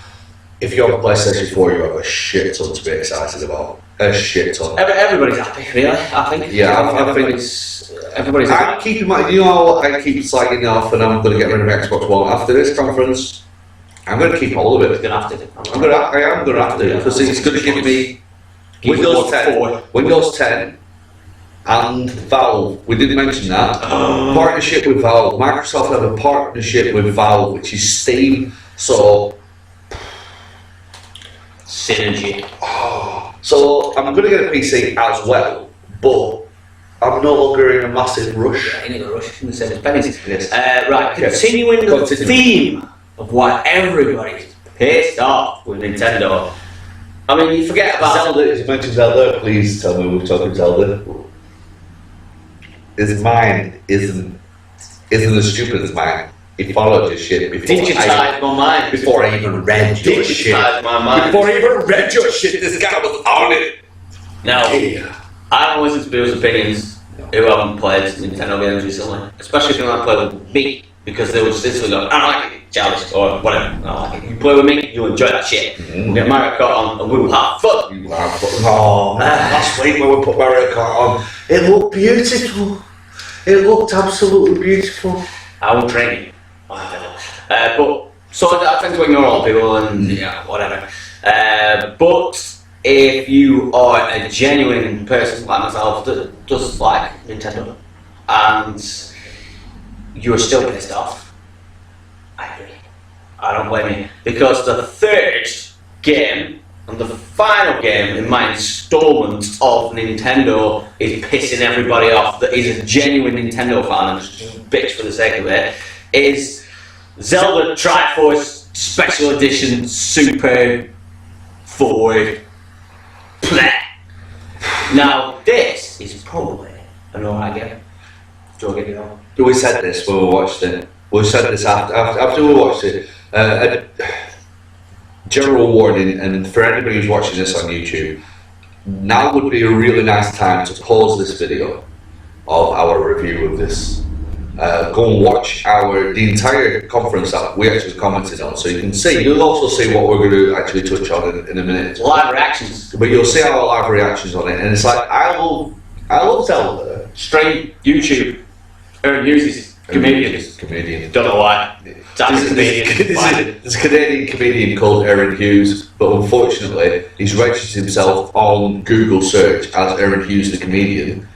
Speaker 2: if you have a PlayStation 4, you have a shit ton to be excited about. A shit ton.
Speaker 1: Everybody's happy, really. I think.
Speaker 2: Yeah, I think
Speaker 1: everybody's
Speaker 2: I
Speaker 1: happy.
Speaker 2: keep in mind, you know, I keep slagging off, and I'm going to get rid of Xbox One after this conference. I'm going to keep hold of it.
Speaker 1: You're gonna have to.
Speaker 2: I am going to have to because it's going to give me Windows 10, Windows 10, and Valve. We didn't mention that partnership with Valve. Microsoft have a partnership with Valve, which is Steam. So
Speaker 1: synergy.
Speaker 2: So I'm going to get a PC as well, but I'm no longer in a massive rush.
Speaker 1: In a rush, in the same as pennies.
Speaker 2: Yes.
Speaker 1: Right,
Speaker 2: Okay.
Speaker 1: continuing the
Speaker 2: Continue.
Speaker 1: theme of why everybody's pissed off with Nintendo. I mean, you forget about
Speaker 2: Zelda, as you mentioned Zelda, please tell me we're talking Zelda. His mind isn't as stupid as mine. He followed your shit
Speaker 1: digitize my mind.
Speaker 2: before I even read your shit.
Speaker 1: Digitize my mind.
Speaker 2: Before I even read your shit, this guy was on it.
Speaker 1: Now, I don't listen to people's opinions who haven't played Nintendo games recently, especially if you want to play with me, because they will just literally go, I don't like it, childish, or whatever. I don't like it. You play with me, you'll enjoy that shit. We'll get Mario Kart on and we will have fun.
Speaker 2: Oh man, last week when we put Mario Kart on, it looked beautiful. It looked absolutely beautiful.
Speaker 1: I will train you. But so I tend to ignore all people and yeah, whatever. But if you are a genuine person like myself that does like Nintendo and you're still pissed off, I agree. I don't blame you because the third game And the final game in my instalment of Nintendo is pissing everybody off that is a genuine Nintendo fan and just bitch for the sake of it, is Zelda Triforce Special Edition Super Forward Play. Now, this is probably an alright game. Do I get it on?
Speaker 2: We said this when we watched it. We said this after we watched it. General warning, and for anybody who's watching this on YouTube, now would be a really nice time to pause this video of our review of this. Go and watch the entire conference that we actually commented on, so you can see. You'll also see what we're going to actually touch on in a minute.
Speaker 1: Live reactions.
Speaker 2: But you'll see our live reactions on it, and it's like I love Zelda.
Speaker 1: Stream, YouTube, Aaron Hughes is comedian. Don't know why.
Speaker 2: There's a Canadian comedian called Aaron Hughes, but unfortunately he's registered himself on Google search as Aaron Hughes the comedian.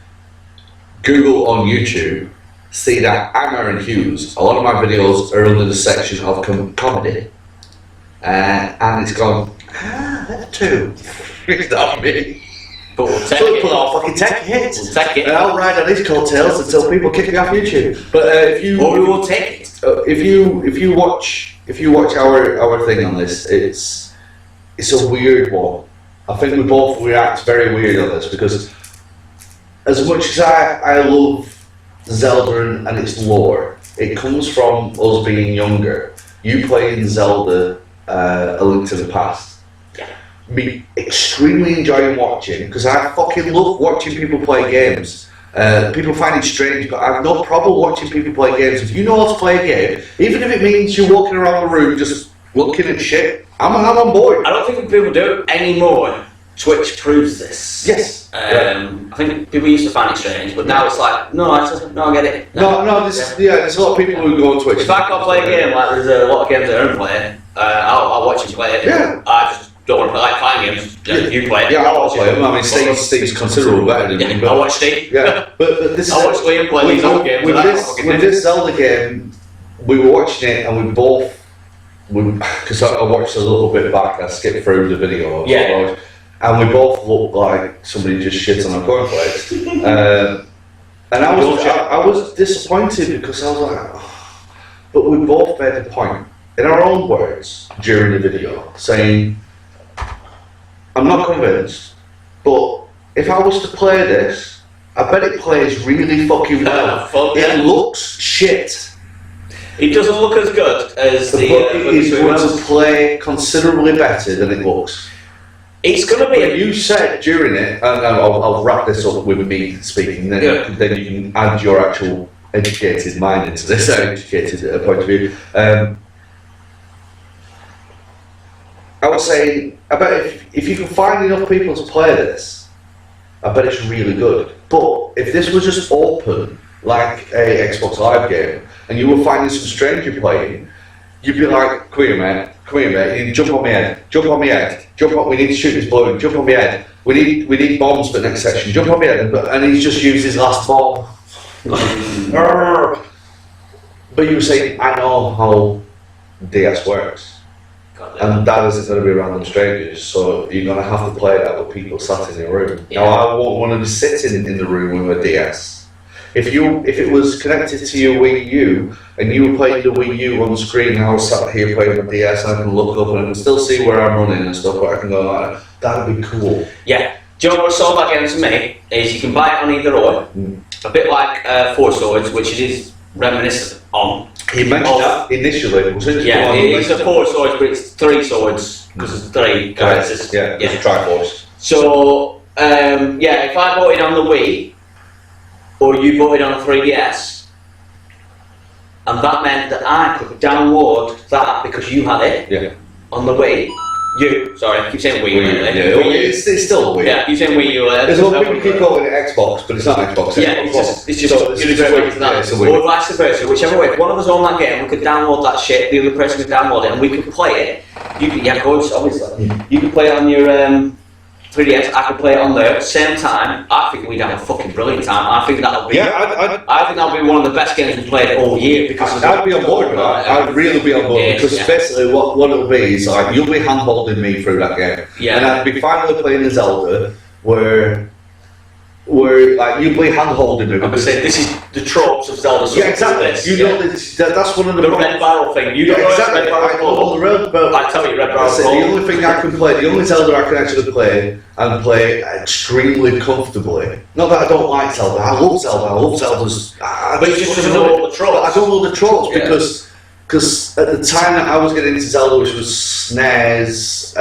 Speaker 2: Google on YouTube, see that I'm Aaron Hughes. A lot of my videos are under the section of comedy, and it's gone. That's two. It's not me.
Speaker 1: But we'll take
Speaker 2: So
Speaker 1: it.
Speaker 2: I'll fucking take it.
Speaker 1: We'll take it.
Speaker 2: And I'll ride on his coattails until people kick me off YouTube. But if you
Speaker 1: Or we will take it.
Speaker 2: if you watch our thing on this, it's a weird one. I think we both react very weird on this because as much as I love Zelda and its lore, it comes from us being younger. You playing Zelda, A Link to the Past. Me extremely enjoying watching because I fucking love watching people play games. People find it strange, but I have no problem watching people play games. If you know how to play a game, even if it means you're walking around the room just looking at shit, I'm on board.
Speaker 1: I don't think people do it anymore. Twitch proves this.
Speaker 2: Yes.
Speaker 1: I think people used to find it strange, but now it's like, I get it.
Speaker 2: There's a lot of people who go on Twitch.
Speaker 1: If I can't play a game, like there's a lot of games that Aaron play, I'll watch him play it.
Speaker 2: Yeah.
Speaker 1: I just don't want to play like fighting games. You play it.
Speaker 2: Yeah, I'll play them. I mean, Steve's considerably better than me.
Speaker 1: I watch Steve.
Speaker 2: Yeah, but this is.
Speaker 1: I watch Liam play these old games.
Speaker 2: With this Zelda game, we were watching it and because I watched a little bit back, I skipped through the video. And we both looked like somebody just shit on a cornflakes. And I was disappointed because I was like, oh. But we both made the point in our own words during the video saying, I'm not convinced, but if I was to play this, I bet it plays really fucking well. It looks shit.
Speaker 1: It doesn't look as good as
Speaker 2: But it is going to play considerably better than it looks.
Speaker 1: It's going to be.
Speaker 2: You said during it, and I'll wrap this up with me speaking, then you can add your actual educated mind into this, educated point of view. I was saying, I bet if you can find enough people to play this, I bet it's really good. But if this was just open, like a Xbox Live game, and you were finding some stranger playing, you'd be like, come here mate, you jump on my head, we need to shoot this balloon, jump on my head, we need bombs for the next section, jump on my head, and he's just used his last bomb. But you were saying, I know how DS works. And that isn't going to be random strangers, so you're going to have to play that with people sat in your room.
Speaker 1: Yeah.
Speaker 2: Now, I won't want to be sitting in the room with a DS. If it was connected to your Wii U and you were playing the Wii U on the screen, and I was sat here playing the DS, and I can look up and I can still see where I'm running and stuff, but I can go like, that'd be cool.
Speaker 1: Yeah. Do you know what sold that game to me? Is you can buy it on either or. A bit like Four Swords, which it is reminiscent on.
Speaker 2: He mentioned that initially.
Speaker 1: Yeah, it's a Four Swords, but it's three swords because it's three characters.
Speaker 2: Yeah, it's a Triforce.
Speaker 1: So, if I voted on the Wii, or you voted on a 3DS, and that meant that I could download that because you had it on the Wii. I keep saying Wii U.
Speaker 2: It's still a Wii.
Speaker 1: Yeah, you saying Wii U.
Speaker 2: There's a lot of people keep calling it Xbox, but it's not Xbox.
Speaker 1: Yeah, it's just or vice versa, whichever way. If one of us owned that game, we could download that shit, the other person could download it, and we could play it. Of course, obviously. You could play it on your 3DS, I could play it on there at the same time. I think we'd have a fucking brilliant time. I think that'll be.
Speaker 2: Yeah,
Speaker 1: I think that'll be one of the best games we've played all year because
Speaker 2: I'd be on board with that. I'd really be on board because basically what it'll be is like you'll be hand-holding me through that game, and I'd be finally playing a Zelda where like you'll be hand-holding me.
Speaker 1: I'm gonna say this is the tropes of Zelda.
Speaker 2: Yeah, exactly. You know that's one of the
Speaker 1: red barrel thing. You don't know
Speaker 2: exactly.
Speaker 1: red barrel. I tell you, red barrel.
Speaker 2: The only thing I can play, the only Zelda I can actually play and play extremely comfortably. Not that I don't like Zelda. I love Zelda. I love Zelda's.
Speaker 1: But you just don't know all the tropes.
Speaker 2: I don't know the tropes because at the time that I was getting into Zelda, which was SNES,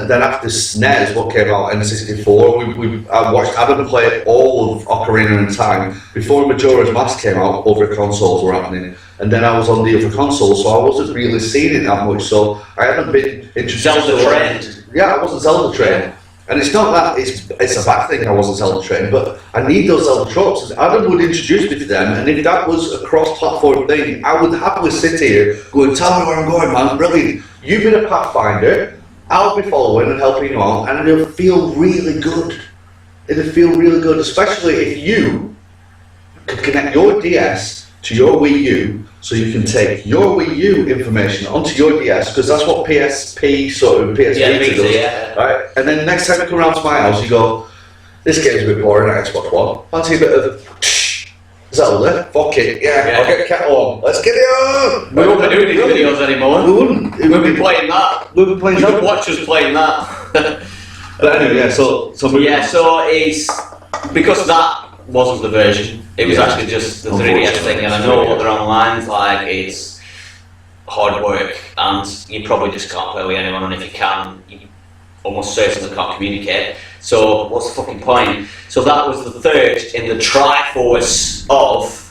Speaker 2: then after SNES, what came out, N64, I watched Adam play all of Ocarina of Time before Majora's Mask came out. Other consoles were happening, and then I was on the other console, so I wasn't really seeing it that much. So I haven't been introduced
Speaker 1: Zelda trained.
Speaker 2: Yeah, I wasn't Zelda trained. And it's not that it's a bad thing I wasn't Zelda trained, but I need those Zelda tropes. Adam would introduce me to them, and if that was a cross-platform thing, I would happily sit here going, tell me where I'm going, man, brilliant. You've been a pathfinder, I'll be following and helping you on, and it'll feel really good. It'll feel really good, especially if you could connect your DS to your Wii U, so you can take your Wii U information onto your DS, because that's what PSP sort of PSP does, right? And then next time you come around to my house, you go, this game's a bit boring at Xbox One. Fancy a bit of Zelda? Fuck it, I'll get Kettle on. Let's get it on!
Speaker 1: We won't be doing these videos anymore.
Speaker 2: We wouldn't.
Speaker 1: We'll be playing that.
Speaker 2: We'll be playing
Speaker 1: You
Speaker 2: Zelda.
Speaker 1: could watch us playing that.
Speaker 2: But anyway, yeah, so
Speaker 1: it's because that wasn't the version. It was actually just the 3DS thing, and I know what they're online's like. It's hard work, and you probably just can't play with anyone. And if you can, you almost certainly can't communicate. So what's the fucking point? So that was the third in the Triforce of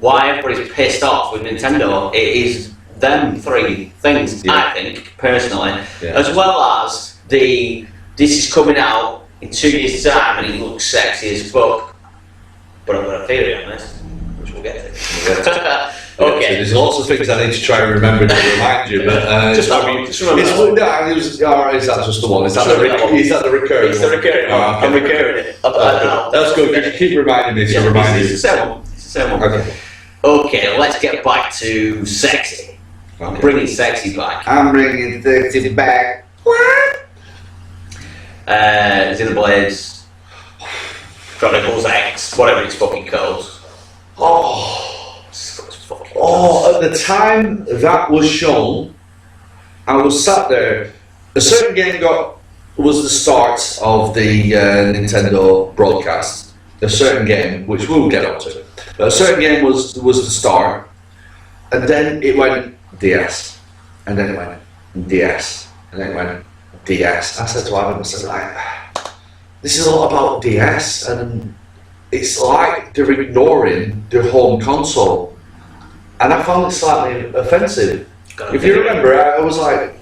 Speaker 1: why everybody's pissed off with Nintendo. It is them three things, I think, personally, as well as this is coming out in 2 years' time and it looks sexy as fuck. But I've got a theory on this, which we'll get to. Okay.
Speaker 2: So there's lots of things I need to try and remember to remind you, but
Speaker 1: just remember that.
Speaker 2: Is that just the one? Is that the recurring?
Speaker 1: It's the recurring one. I'm recurring it.
Speaker 2: That's good. Keep reminding me. So remind me.
Speaker 1: It's the same one. Okay, let's get back to sexy. I'm bringing sexy back.
Speaker 2: I'm bringing sexy back.
Speaker 1: Xenoblade Chronicles X, whatever it's fucking called.
Speaker 2: At the time that was shown, I was sat there. A certain game was the start of the Nintendo broadcast. A certain game, which we'll get onto, but a certain game was the start, and then it went DS, and then it went DS, and then it went DS. I said to Adam, I said, like, this is all about DS, and it's like they're ignoring their home console. And I found it slightly offensive. If you remember, I was like,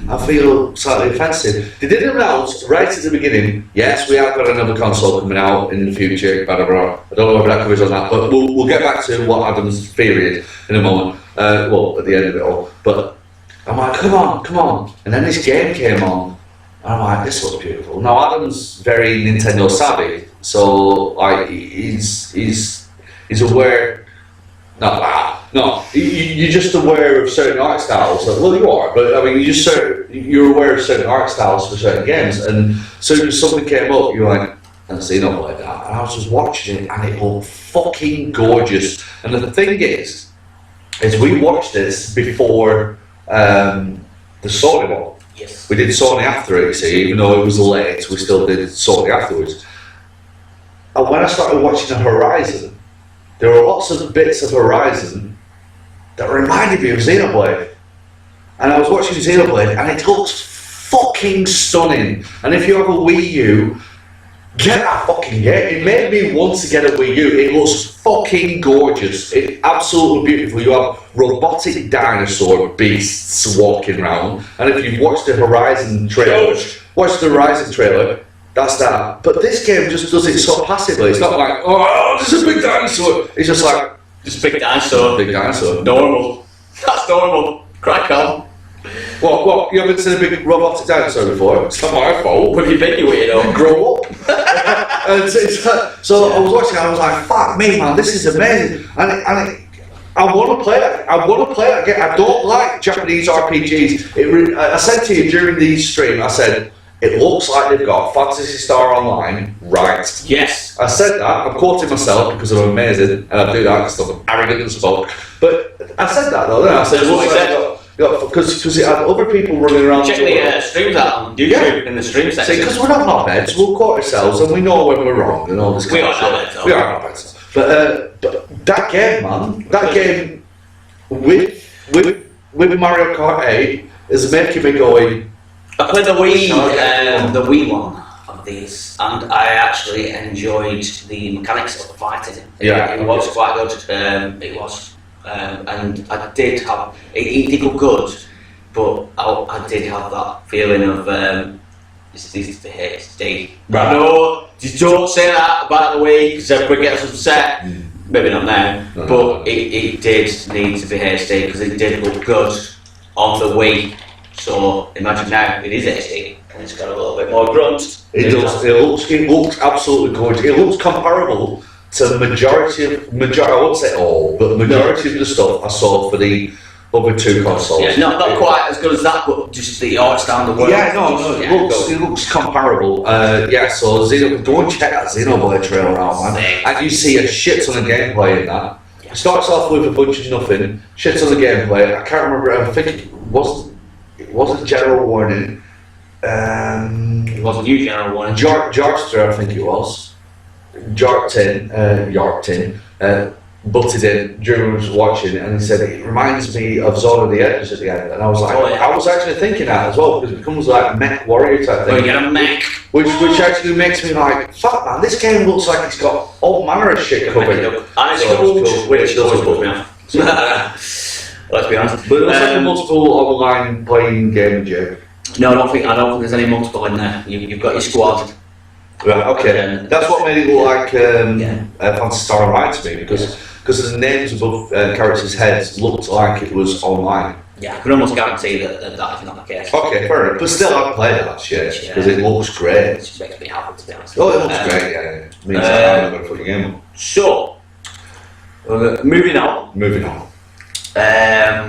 Speaker 2: I feel slightly offensive. They did announce right at the beginning, yes, we have got another console coming out in the future, blah, blah, blah. I don't know whether that covers on that, but we'll get back to what Adam's theory is in a moment. Well, at the end of it all. But I'm like, come on. And then this game came on, and I'm like, this looks beautiful. Now, Adam's very Nintendo savvy, so like, he's aware. No, you're just aware of certain art styles. Well, you are, but I mean, you're aware of certain art styles for certain games. And so if something came up, you're like, I've seen it like that. And I was just watching it, and it looked fucking gorgeous. And the thing is we watched this before the Sony one.
Speaker 1: Yes.
Speaker 2: We did Sony after it, you see, even though it was late, we still did Sony afterwards. And when I started watching the Horizon, there were lots of bits of Horizon that reminded me of Xenoblade. And I was watching Xenoblade, and it looks fucking stunning. And if you have a Wii U, get that fucking game. It made me want to get a Wii U. It looks fucking gorgeous. It's absolutely beautiful. You have robotic dinosaur beasts walking around. And if you've watched the Horizon trailer, that's that. But this game just does it so passively. It's not like, oh, this is a big dinosaur. It's just like,
Speaker 1: just big dinosaur.
Speaker 2: Big dinosaur.
Speaker 1: Normal. That's normal. Crack on.
Speaker 2: What? You haven't seen a big robotic dinosaur before? It's not my fault.
Speaker 1: Where have you been, you weirdo?
Speaker 2: Grow up. And so I was watching. I was like, "Fuck me, man! This is amazing!" I want to play it. I want to play it again. I don't like Japanese RPGs. I said to you during the stream, I said, it looks like they've got Phantasy Star Online, right?
Speaker 1: Yes.
Speaker 2: I said that. I'm quoting myself because I'm amazing, and I do that because I'm arrogant and spoke. But I said that though, didn't I? I said,
Speaker 1: That's what I said.
Speaker 2: because it had other people running around.
Speaker 1: Check the streams out on YouTube in the stream section.
Speaker 2: Because we're not knobheads, we'll quote ourselves and we know when we're wrong and all this
Speaker 1: We
Speaker 2: kind
Speaker 1: are
Speaker 2: of shit.
Speaker 1: knobheads,
Speaker 2: We are knobheads. But that game, man, that game with Mario Kart 8 is making me going.
Speaker 1: I played the Wii one of these, and I actually enjoyed the mechanics of the fighting. It was quite good. It was, and I did have it did look good, but I did have that feeling of this is the HD.
Speaker 2: Right.
Speaker 1: No, just don't say that about the Wii because everybody gets upset. Maybe not now, but it did need to be HD because it did look good on the Wii. So imagine now it is HD and it's got a little bit more grunt.
Speaker 2: It does. It looks absolutely gorgeous. It looks comparable to the majority. I won't say all, but the majority of the stuff I saw for the other two consoles.
Speaker 1: Yeah, not quite as good as that, but just the art down the world.
Speaker 2: Yeah, no, it looks comparable. So go and check that Xenoblade trailer out, man. And you see a shit ton of gameplay in that. It starts off with a bunch of nothing, shit ton of gameplay. I can't remember. I think it wasn't General Warning.
Speaker 1: It wasn't you, General Warning.
Speaker 2: Jarkster, I think it was. Yarktin. Butted in, Drew was watching and he said it reminds me of Zone of the Enders at the end, and I was like, I was actually thinking that as well because it becomes like mech warrior type thing.
Speaker 1: Well, you get a mech,
Speaker 2: which actually makes me like, fuck man, this game looks like it's got all manner of shit covered.
Speaker 1: And it's cool, which does put me off. Let's be honest.
Speaker 2: But it's like a multiple online playing game, Jay.
Speaker 1: No, I don't think there's any multiple in there. You've got your squad.
Speaker 2: Right, okay. That's what made it look like Phantasy Star Online to me because the names above characters' heads looked like it was online.
Speaker 1: Yeah, I can almost guarantee that is not the case.
Speaker 2: Okay, fair enough. But still, I'd play that shit because it looks great.
Speaker 1: It just makes me happy, to be honest.
Speaker 2: Oh, it looks great, yeah. It means I'm going to put your game on.
Speaker 1: So, moving on. I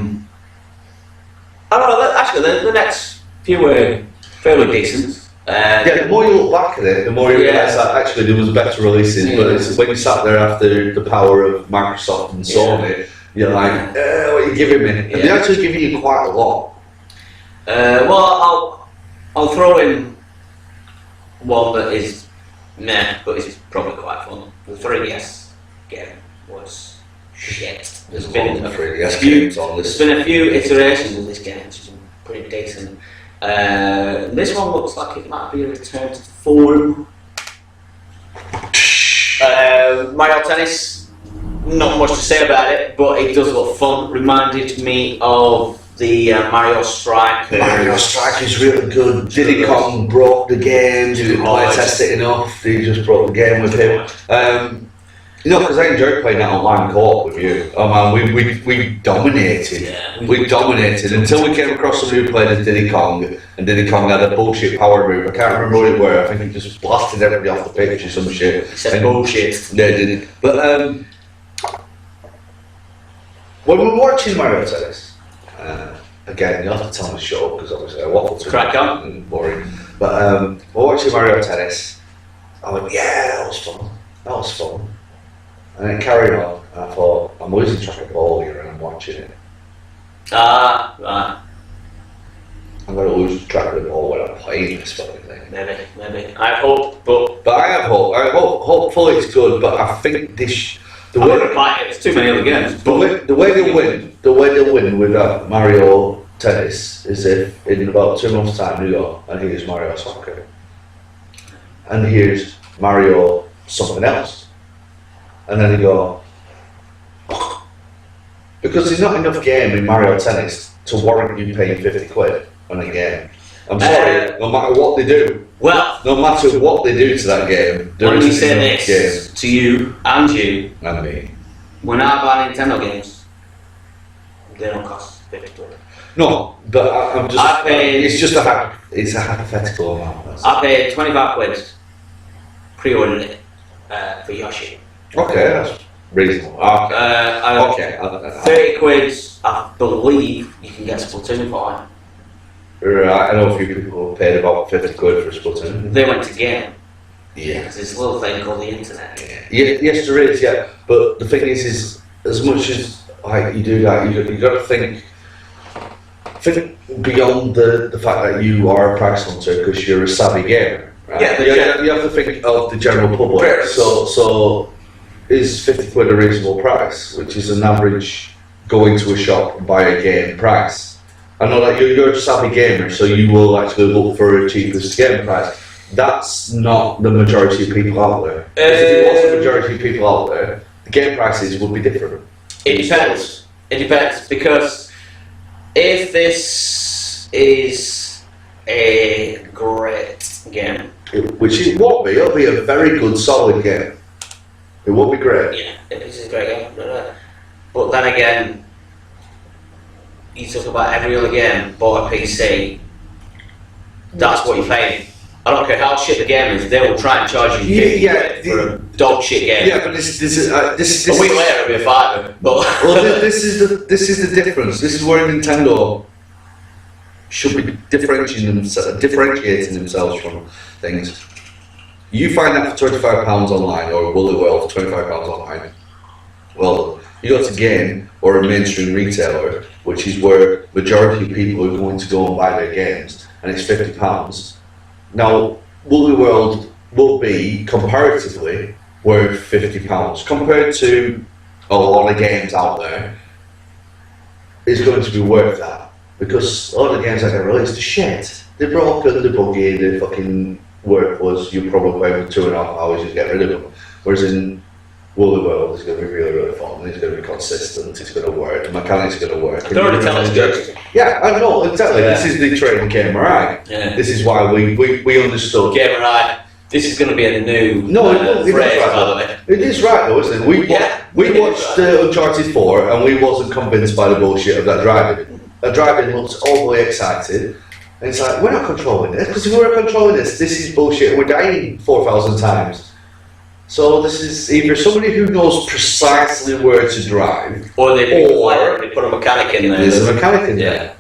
Speaker 1: don't know, actually, the next few were fairly decent.
Speaker 2: The more you look back at it, the more you realise that actually there was better releases. But it's when you sat there after the power of Microsoft and Sony, you're like, what are you giving me? And they actually give you quite a lot.
Speaker 1: Well, I'll throw in one that is meh, but it's probably quite fun. The 3DS game was shit. There's been a few iterations of this game, which is pretty decent. This one looks like it might be a return to form. Mario Tennis, not much to say about it, but it does look fun. Reminded me of the Mario Strike.
Speaker 2: Mario Strike is really good. Diddy Kong broke the game, didn't play test it enough, he just broke the game with him. Because I enjoyed playing that online co-op with you. Oh man, we dominated.
Speaker 1: Yeah,
Speaker 2: we dominated until we came across somebody who played as Diddy Kong, and Diddy Kong had a bullshit power move. I can't remember what it were. I think he just blasted everybody off the pitch or some shit.
Speaker 1: He said bullshit.
Speaker 2: They did. But when we were watching Mario Tennis, again, you have to tell me to shut up because obviously I waffle too
Speaker 1: much
Speaker 2: and boring. But we're watching Mario Tennis. I went, yeah, that was fun. That was fun. And then carried on, and I thought, I'm losing track of ball here and I'm watching it.
Speaker 1: Right.
Speaker 2: I'm going to lose track of the ball when I'm playing this fucking thing.
Speaker 1: Maybe. I hope, but
Speaker 2: I have hope. Hopefully it's good, but I think this...
Speaker 1: I wouldn't play it, it's too many other games.
Speaker 2: The way they'll win with that Mario Tennis is if in about 2 months' time you go, and here's Mario Soccer. And here's Mario something else. And then you go, because there's not enough game in Mario Tennis to warrant you paying 50 quid on a game. I'm sorry, no matter what they do.
Speaker 1: Well,
Speaker 2: no matter what they do to that game, there
Speaker 1: let me
Speaker 2: isn't
Speaker 1: say
Speaker 2: enough
Speaker 1: this
Speaker 2: game.
Speaker 1: to you and you.
Speaker 2: And me.
Speaker 1: When I buy Nintendo games, they don't cost 50 quid.
Speaker 2: No, but I'm just.
Speaker 1: I paid-
Speaker 2: It's just it's a hypothetical amount. That's
Speaker 1: I paid 25 quid, pre-ordered it, for Yoshi.
Speaker 2: okay, that's reasonable. Okay. Okay.
Speaker 1: 30 quid, I believe you can get Splatoon for.
Speaker 2: Right, I know a few people paid about 50 quid for a Splatoon.
Speaker 1: They went to game.
Speaker 2: Yeah.
Speaker 1: There's this little thing called the internet.
Speaker 2: Yes, there is. Yeah, but the thing is as much as like you do that, you got to think beyond the fact that you are a price hunter because you're a savvy gamer. Right?
Speaker 1: Yeah,
Speaker 2: you have to think of the general public. So is 50 quid a reasonable price, which is an average go into a shop and buy a game price. I know that you're a savvy gamer, so you will actually look for a cheapest game price. That's not the majority of people out there. If it was the majority of people out there, the game prices would be different.
Speaker 1: It depends. It depends because if this is a great game,
Speaker 2: Which it won't be. It'll be a very good, solid game. It won't be great.
Speaker 1: yeah, if this is a great game, but then again, you talk about every other game bought a PC. That's what you're paying. I don't care how shit the game is, they will try and charge you 50 quid for a dog shit game.
Speaker 2: Yeah, but this is
Speaker 1: A week later it'll be a fiver. But
Speaker 2: well, this is the difference. This is where Nintendo should be differentiating themselves from things. You find that for £25 online, or Woolly World for £25 online. Well, you go to Game or a mainstream retailer, which is where majority of people are going to go and buy their games, and it's £50. Now, Woolly World will be comparatively worth £50 compared to a lot of games out there. Is going to be worth that because a lot of the games that get released are shit. They're broken, they're buggy, they're fucking worthless. You probably play for 2.5 hours and get rid of them. Whereas in Woolly World, it's going to be really, really fun. It's going to be consistent. It's going to work. The mechanics are going to work.
Speaker 1: they're already telling us good.
Speaker 2: Yeah, I know exactly.
Speaker 1: Yeah.
Speaker 2: This is the trading game, right?
Speaker 1: Yeah.
Speaker 2: This is why we understood.
Speaker 1: Game right. This is going to be a new
Speaker 2: No, it is
Speaker 1: phrase,
Speaker 2: right,
Speaker 1: by the way.
Speaker 2: It is right though, isn't it? We watched Uncharted 4 and we wasn't convinced by the bullshit of that driving. That driving looks overly excited. And it's like, we're not controlling this, because if we were controlling this is bullshit. We're dying 4,000 times. So this is either somebody who knows precisely where to drive,
Speaker 1: Or they put a mechanic in there.
Speaker 2: there's a mechanic in there.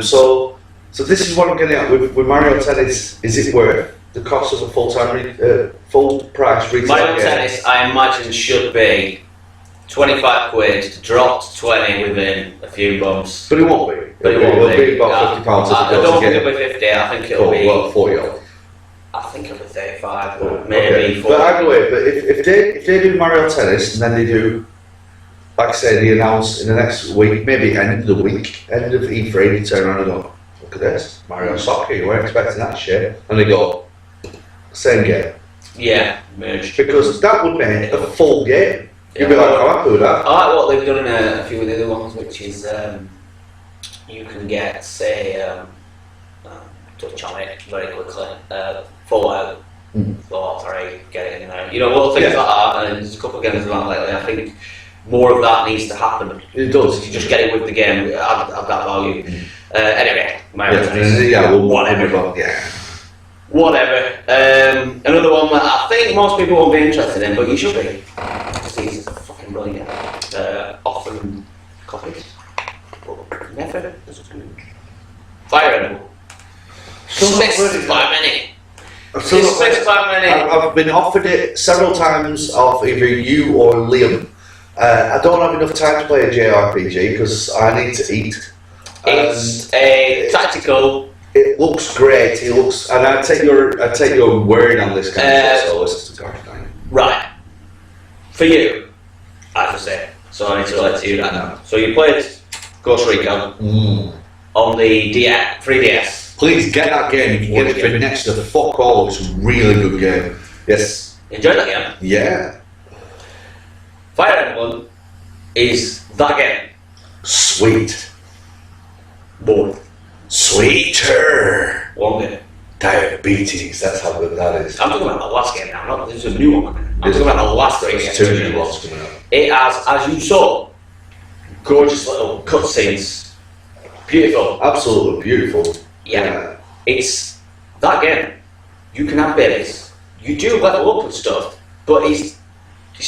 Speaker 2: So this is what I'm getting at with Mario Tennis. Is it worth the cost of a full price retail
Speaker 1: Mario
Speaker 2: game?
Speaker 1: Tennis, I imagine, should be 25 quid, dropped 20 within a few months.
Speaker 2: But it won't be.
Speaker 1: But
Speaker 2: It'll be about £50
Speaker 1: I don't think it'll be 50, I think it'll be.
Speaker 2: Well, 40 odd.
Speaker 1: I think it'll be 35,
Speaker 2: Oh,
Speaker 1: or maybe 40.
Speaker 2: But either way, but if they do Mario Tennis and then they do, like I say, they announce in the next week, maybe end of the week, end of E3, they turn around and go, look at this, Mario Soccer, you weren't expecting that shit. And they go, same game.
Speaker 1: Yeah, merged.
Speaker 2: Because that would make a full game. You'd be like, I'm happy with that.
Speaker 1: I like what they've done in a few of the other ones, which is you can get, say, touch on it very quickly, Fallout, Fallout 3, get it in there. You know, little things like that, and there's a couple of games like that lately. I think more of that needs to happen.
Speaker 2: It does.
Speaker 1: You just get it with the game, add that value. Anyway, Mario Tennis,
Speaker 2: whatever.
Speaker 1: Whatever. Another one that I think most people won't be interested in, but you should be. It's fucking brilliant. Often copies, but never. Fire Emblem. Dismissed by many. Dismissed by many.
Speaker 2: I've been offered it several times of either you or Liam. I don't have enough time to play a JRPG because I need to eat.
Speaker 1: It's a tactical.
Speaker 2: It looks great. It looks, and I take your word on this kind of shit. So listen to Garth.
Speaker 1: Right. For you, I have to say. So I need to let you that now. So you played Ghost Recon on the 3DS.
Speaker 2: Please get that game. You can get it for next to fuck all. It's a really good game. Yes.
Speaker 1: Enjoyed that game.
Speaker 2: Yeah.
Speaker 1: Fire Emblem is that game.
Speaker 2: Sweet.
Speaker 1: Bored.
Speaker 2: Sweeter.
Speaker 1: One game.
Speaker 2: Diabetes. That's how good that is.
Speaker 1: I'm talking about the last game now, not there's a new one. I'm talking about the last game.
Speaker 2: There's 2 new ones coming out.
Speaker 1: It has, as you saw, gorgeous little cutscenes Beautiful.
Speaker 2: Absolutely beautiful.
Speaker 1: Yeah. It's that game. You can have babies. You do level up and stuff, but it's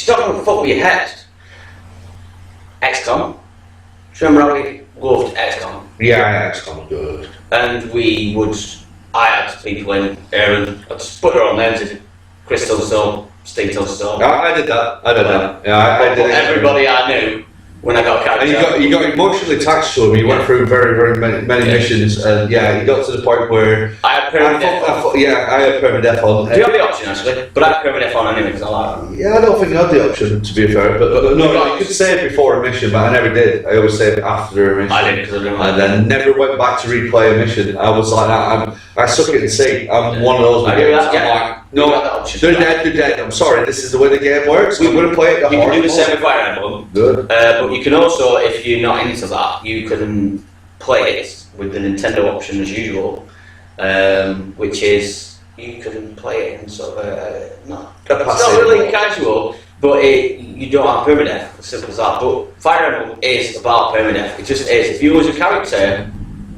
Speaker 1: not going to fuck with your head. XCOM. Do you remember how we loved XCOM?
Speaker 2: Yeah, XCOM good.
Speaker 1: And I had people in Aaron, I just put their own names in. Crystal Storm, Steamstone Storm.
Speaker 2: I did that. Yeah, I did
Speaker 1: But
Speaker 2: it.
Speaker 1: everybody I knew when I got a character.
Speaker 2: And you got emotionally attached to him. You went through very many missions, and yeah, you got to the point where
Speaker 1: I had permadeath on.
Speaker 2: I had permadeath on.
Speaker 1: Do you have the option actually? But I had permadeath on anyway because I like them.
Speaker 2: Yeah, I don't think I had the option to be fair, but no, you could save before a mission, but I never did. I always saved after a mission.
Speaker 1: I did because I didn't like
Speaker 2: And then never went back to replay a mission. I was like that. I suck it and see. I'm one of those.
Speaker 1: I do that,
Speaker 2: I'm
Speaker 1: yeah.
Speaker 2: like, no,
Speaker 1: You got that option.
Speaker 2: they're dead. I'm sorry. This is the way the game works. We're going to play it.
Speaker 1: You can do the same with Fire Emblem.
Speaker 2: Good.
Speaker 1: But you can also, if you're not into that, you can play it with the Nintendo option as usual, which is you can play it in sort of it's not really casual, but you don't have permadeath. As simple as that. But Fire Emblem is about permadeath. It just is. If you lose a character,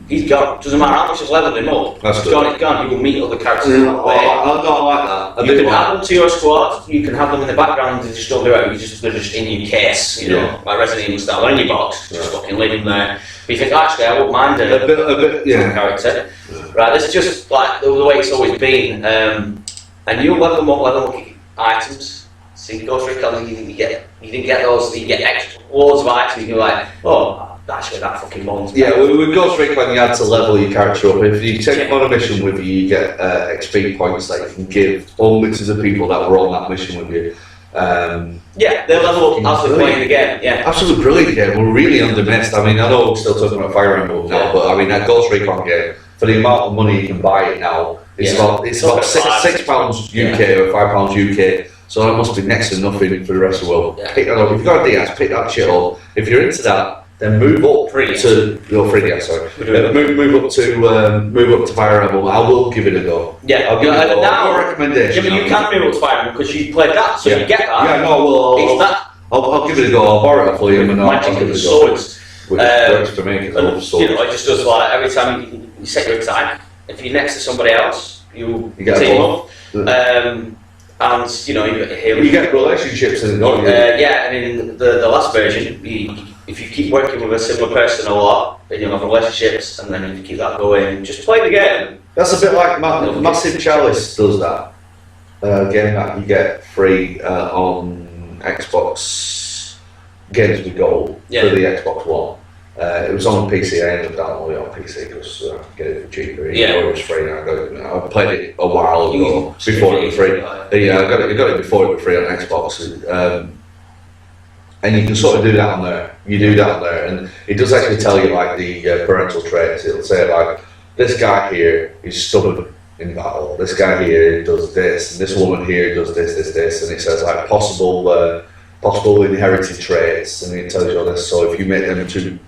Speaker 1: he's gone. Doesn't matter how much you've leveled him up.
Speaker 2: That's
Speaker 1: He's
Speaker 2: good.
Speaker 1: gone. He's gone. You will meet other characters in that way.
Speaker 2: I don't like that.
Speaker 1: You can add them to your squad, you can have them in the background, they just don't do it, they're just in your case, you know,
Speaker 2: Yeah.
Speaker 1: like Resident Evil style, they're in your box, just
Speaker 2: Yeah.
Speaker 1: fucking leave them there. But you think, actually, I wouldn't mind
Speaker 2: A bit, yeah.
Speaker 1: character. Right, this is just like the way it's always been, and you level them up items, so you go through color, you didn't get those, you get extra loads of items, you're like, oh, actually that fucking one's
Speaker 2: Yeah, with Ghost Recon you had to level your character up. If you take them on a mission with you, you get XP points that you can give only to the people that were on that mission with you.
Speaker 1: yeah, they level up as they're playing the game, yeah.
Speaker 2: Absolutely brilliant game. We're really undermissed. I mean, I know we're still talking about Fire Emblem now, but I mean that Ghost Recon game, for the amount of money you can buy it now, it's about £6 UK or £5 UK. So that must be next to nothing for the rest of the world.
Speaker 1: Yeah.
Speaker 2: Pick that up. If you've got a DS, pick that shit up. If you're into that, then move up to 3DS. Sorry, move up to Fire Emblem. I will give it a go.
Speaker 1: Yeah,
Speaker 2: I'll give it a go.
Speaker 1: now,
Speaker 2: Your recommendation.
Speaker 1: yeah, but you can move up to Fire Emblem because you played that, so
Speaker 2: Yeah.
Speaker 1: you get that.
Speaker 2: Yeah, no, well,
Speaker 1: It's that
Speaker 2: I'll give it a go. I'll borrow it for you, and I'll
Speaker 1: magic
Speaker 2: give
Speaker 1: of
Speaker 2: it
Speaker 1: the
Speaker 2: a go.
Speaker 1: swords.
Speaker 2: Which works for me because I love
Speaker 1: And,
Speaker 2: swords.
Speaker 1: you know, it just does like every time you set your attack. If you're next to somebody else, you
Speaker 2: get a
Speaker 1: team
Speaker 2: ball.
Speaker 1: up. And you know you get healing.
Speaker 2: You get relationships in it, don't you?
Speaker 1: Yeah, and in the last version, if you keep working with a similar person a lot, then you'll have relationships, and then if you keep that going, just play the game.
Speaker 2: That's a bit like Massive Chalice does that. Game that you get free on Xbox Games with Gold for the Xbox One. It was on PC. I ended up downloading it on PC because I could get it for cheaper.
Speaker 1: Yeah.
Speaker 2: It was free. And I played it a while
Speaker 1: You
Speaker 2: ago
Speaker 1: can
Speaker 2: before it was free.
Speaker 1: free.
Speaker 2: Yeah, I got it before it was free on Xbox. And you can sort of do that on there. You do that on there, and it does actually tell you like the parental traits. It'll say like, this guy here is stubborn in battle. This guy here does this, and this woman here does this, and it says like possible inherited traits, and it tells you all this. So if you make them to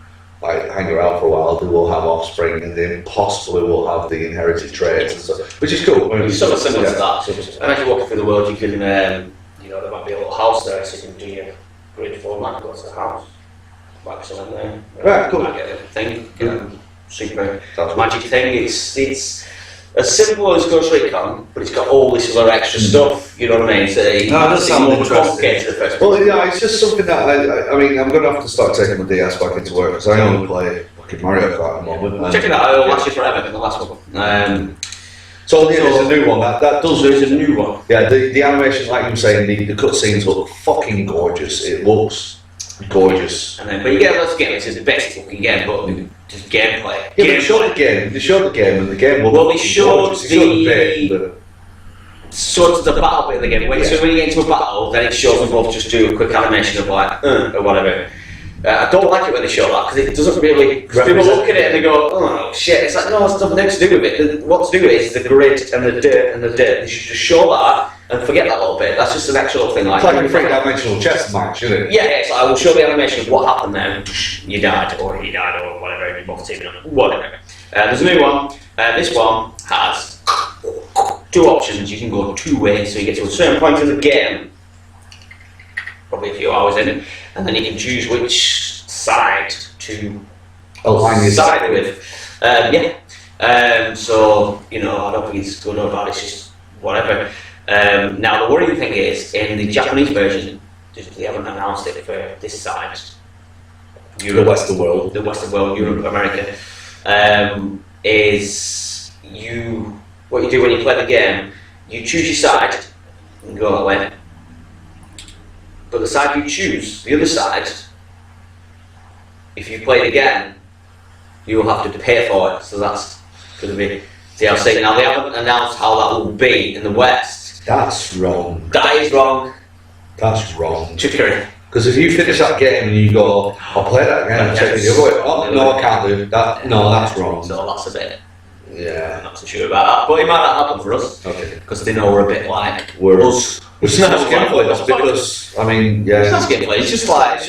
Speaker 2: like hang around for a while, they will have offspring, and they possibly will have the inherited traits, and stuff, which is cool.
Speaker 1: It's sort of similar to that. And as you're walking through the world, you can, you know, there might be a little house there, so you can do your grid format, go to the house, back something there.
Speaker 2: Right, cool.
Speaker 1: Might get a thing, super
Speaker 2: Sounds
Speaker 1: magic thing. It's as simple as Ghost Recon, but it's got all this other extra stuff. You know what I mean? So
Speaker 2: No, that
Speaker 1: it's
Speaker 2: sounds
Speaker 1: more
Speaker 2: interesting.
Speaker 1: complicated at first.
Speaker 2: Well, yeah, it's just something that I mean, I'm going to have to start taking my DS back into work because I only play fucking Mario Kart at the moment. and-
Speaker 1: Check it out. It'll last you forever. In the last one.
Speaker 2: So yeah, there's a new one that does.
Speaker 1: There's a new one.
Speaker 2: Yeah, the animation, like you were saying, the cutscenes look fucking gorgeous. It looks gorgeous.
Speaker 1: And then, but you get lots of games. It's a basic fucking game, but just gameplay.
Speaker 2: Yeah, but they showed the game. They showed the game, and the game looked.
Speaker 1: Well, they
Speaker 2: fucking
Speaker 1: showed
Speaker 2: gorgeous. They showed
Speaker 1: the-
Speaker 2: bit, but-
Speaker 1: Sort of the battle bit of the game. So when you get into a battle, then it shows them both just do a quick animation of like, or whatever. I don't like it when they show that because it doesn't really. Cause people look at it and they go, oh shit! It's like no, it's nothing to do with it. What to do with it is the grid and the dirt and the dirt. They should just show that and forget that little bit. That's just an extra little thing.
Speaker 2: It's like a three-dimensional chess match, isn't it?
Speaker 1: Yeah, it's like I will show the animation of what happened there. You died, or he died, or whatever. You both teaming up, whatever. There's a new one. This one has two options. You can go two ways, so you get to a certain point in the game, probably a few hours in, and then you can choose which side to
Speaker 2: Align your
Speaker 1: side with. So, you know, I don't think it's good or bad, it's just whatever. Now, the worrying thing is, in the Japanese version, they haven't announced it for this side.
Speaker 2: The Western world.
Speaker 1: The Western world, Europe, America, is what you do when you play the game, you choose your side and go that way. But the side you choose, the other side, if you play it again, you will have to pay for it. So that's going to be DLC. Now, they haven't announced how that will be in the West.
Speaker 2: That's wrong.
Speaker 1: That is wrong.
Speaker 2: That's wrong.
Speaker 1: Trickery.
Speaker 2: Because if you finish that game and you go, I'll play that again, and check it, you're going, oh, no, I can't do that. No, that's wrong.
Speaker 1: So that's a bit.
Speaker 2: Yeah.
Speaker 1: I'm not so sure about that, but it might not happen for us.
Speaker 2: Okay.
Speaker 1: Because they know we're a bit like
Speaker 2: We're
Speaker 1: us.
Speaker 2: Which is not gameplay, that's because, I mean, yeah.
Speaker 1: It's not gameplay, it's just like,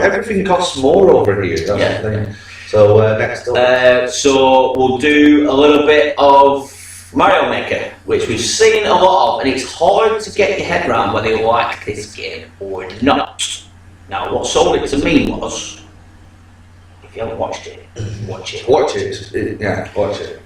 Speaker 2: Everything costs more over here, that's the thing. So, next up.
Speaker 1: So we'll do a little bit of Mario Maker, which we've seen a lot of, and it's hard to get your head around whether you like this game or not. Now, what sold it to me was, if you haven't watched it, watch it.
Speaker 2: Watch it. Yeah, watch it.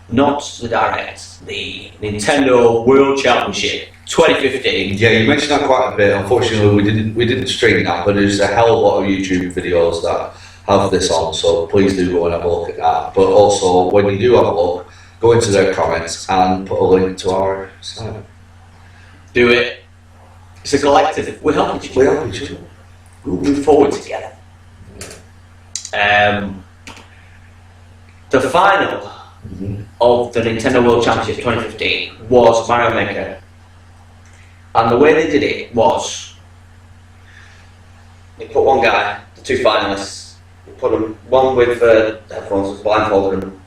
Speaker 1: Not the Direct, the Nintendo World Championship 2015.
Speaker 2: Yeah, you mentioned that quite a bit. Unfortunately, we didn't stream that, but there's a hell of a lot of YouTube videos that have this on, so please do go and have a look at that. But also, when you do have a look, go into their comments and put a link to our site.
Speaker 1: Do it. It's a collective. We're helping each
Speaker 2: We
Speaker 1: other.
Speaker 2: help each other.
Speaker 1: We'll move forward together. The final of the Nintendo World Championship 2015 was Mario Maker. And the way they did it was, they put one guy, the two finalists, they put them, one with headphones, blindfolded them.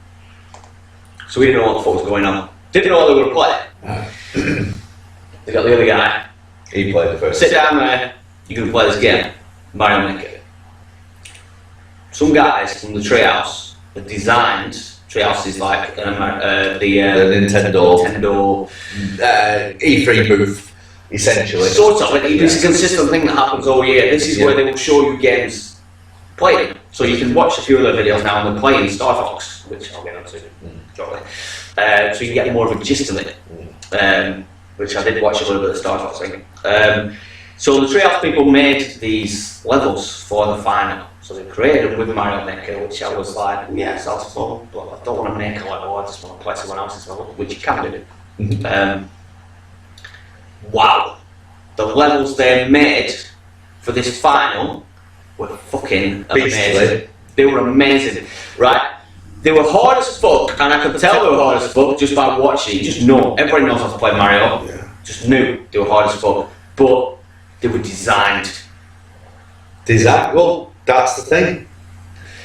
Speaker 1: So we didn't know what the fuck was going on. Didn't know what they were going to play. They got the other guy.
Speaker 2: He played the first.
Speaker 1: Sit down there, you're going to play this game, Mario Maker. Some guys from the Treehouse had designed, Treehouse is like the Nintendo
Speaker 2: E3 booth, essentially.
Speaker 1: sort of, it's a consistent thing that happens all year. This is where they will show you games playing. So you can watch a few of their videos now and they're playing Star Fox, which I'll get onto shortly. So you get more of a gist of it. Which I did watch a little bit of Star Fox thing. So the Treehouse people made these levels for the final. So they created them with Mario Maker, which I was like, yeah, sounds fun, but I don't want to make a level, I just want to play someone else's level, which you can do. Wow. The levels they made for this final were fucking amazing. They were amazing, right? They were hard as fuck, and I could tell they were hard as fuck just by watching. You just know, everybody knows how to play Mario.
Speaker 2: Yeah.
Speaker 1: Just knew they were hard as fuck, but they were designed.
Speaker 2: Well, that's the thing.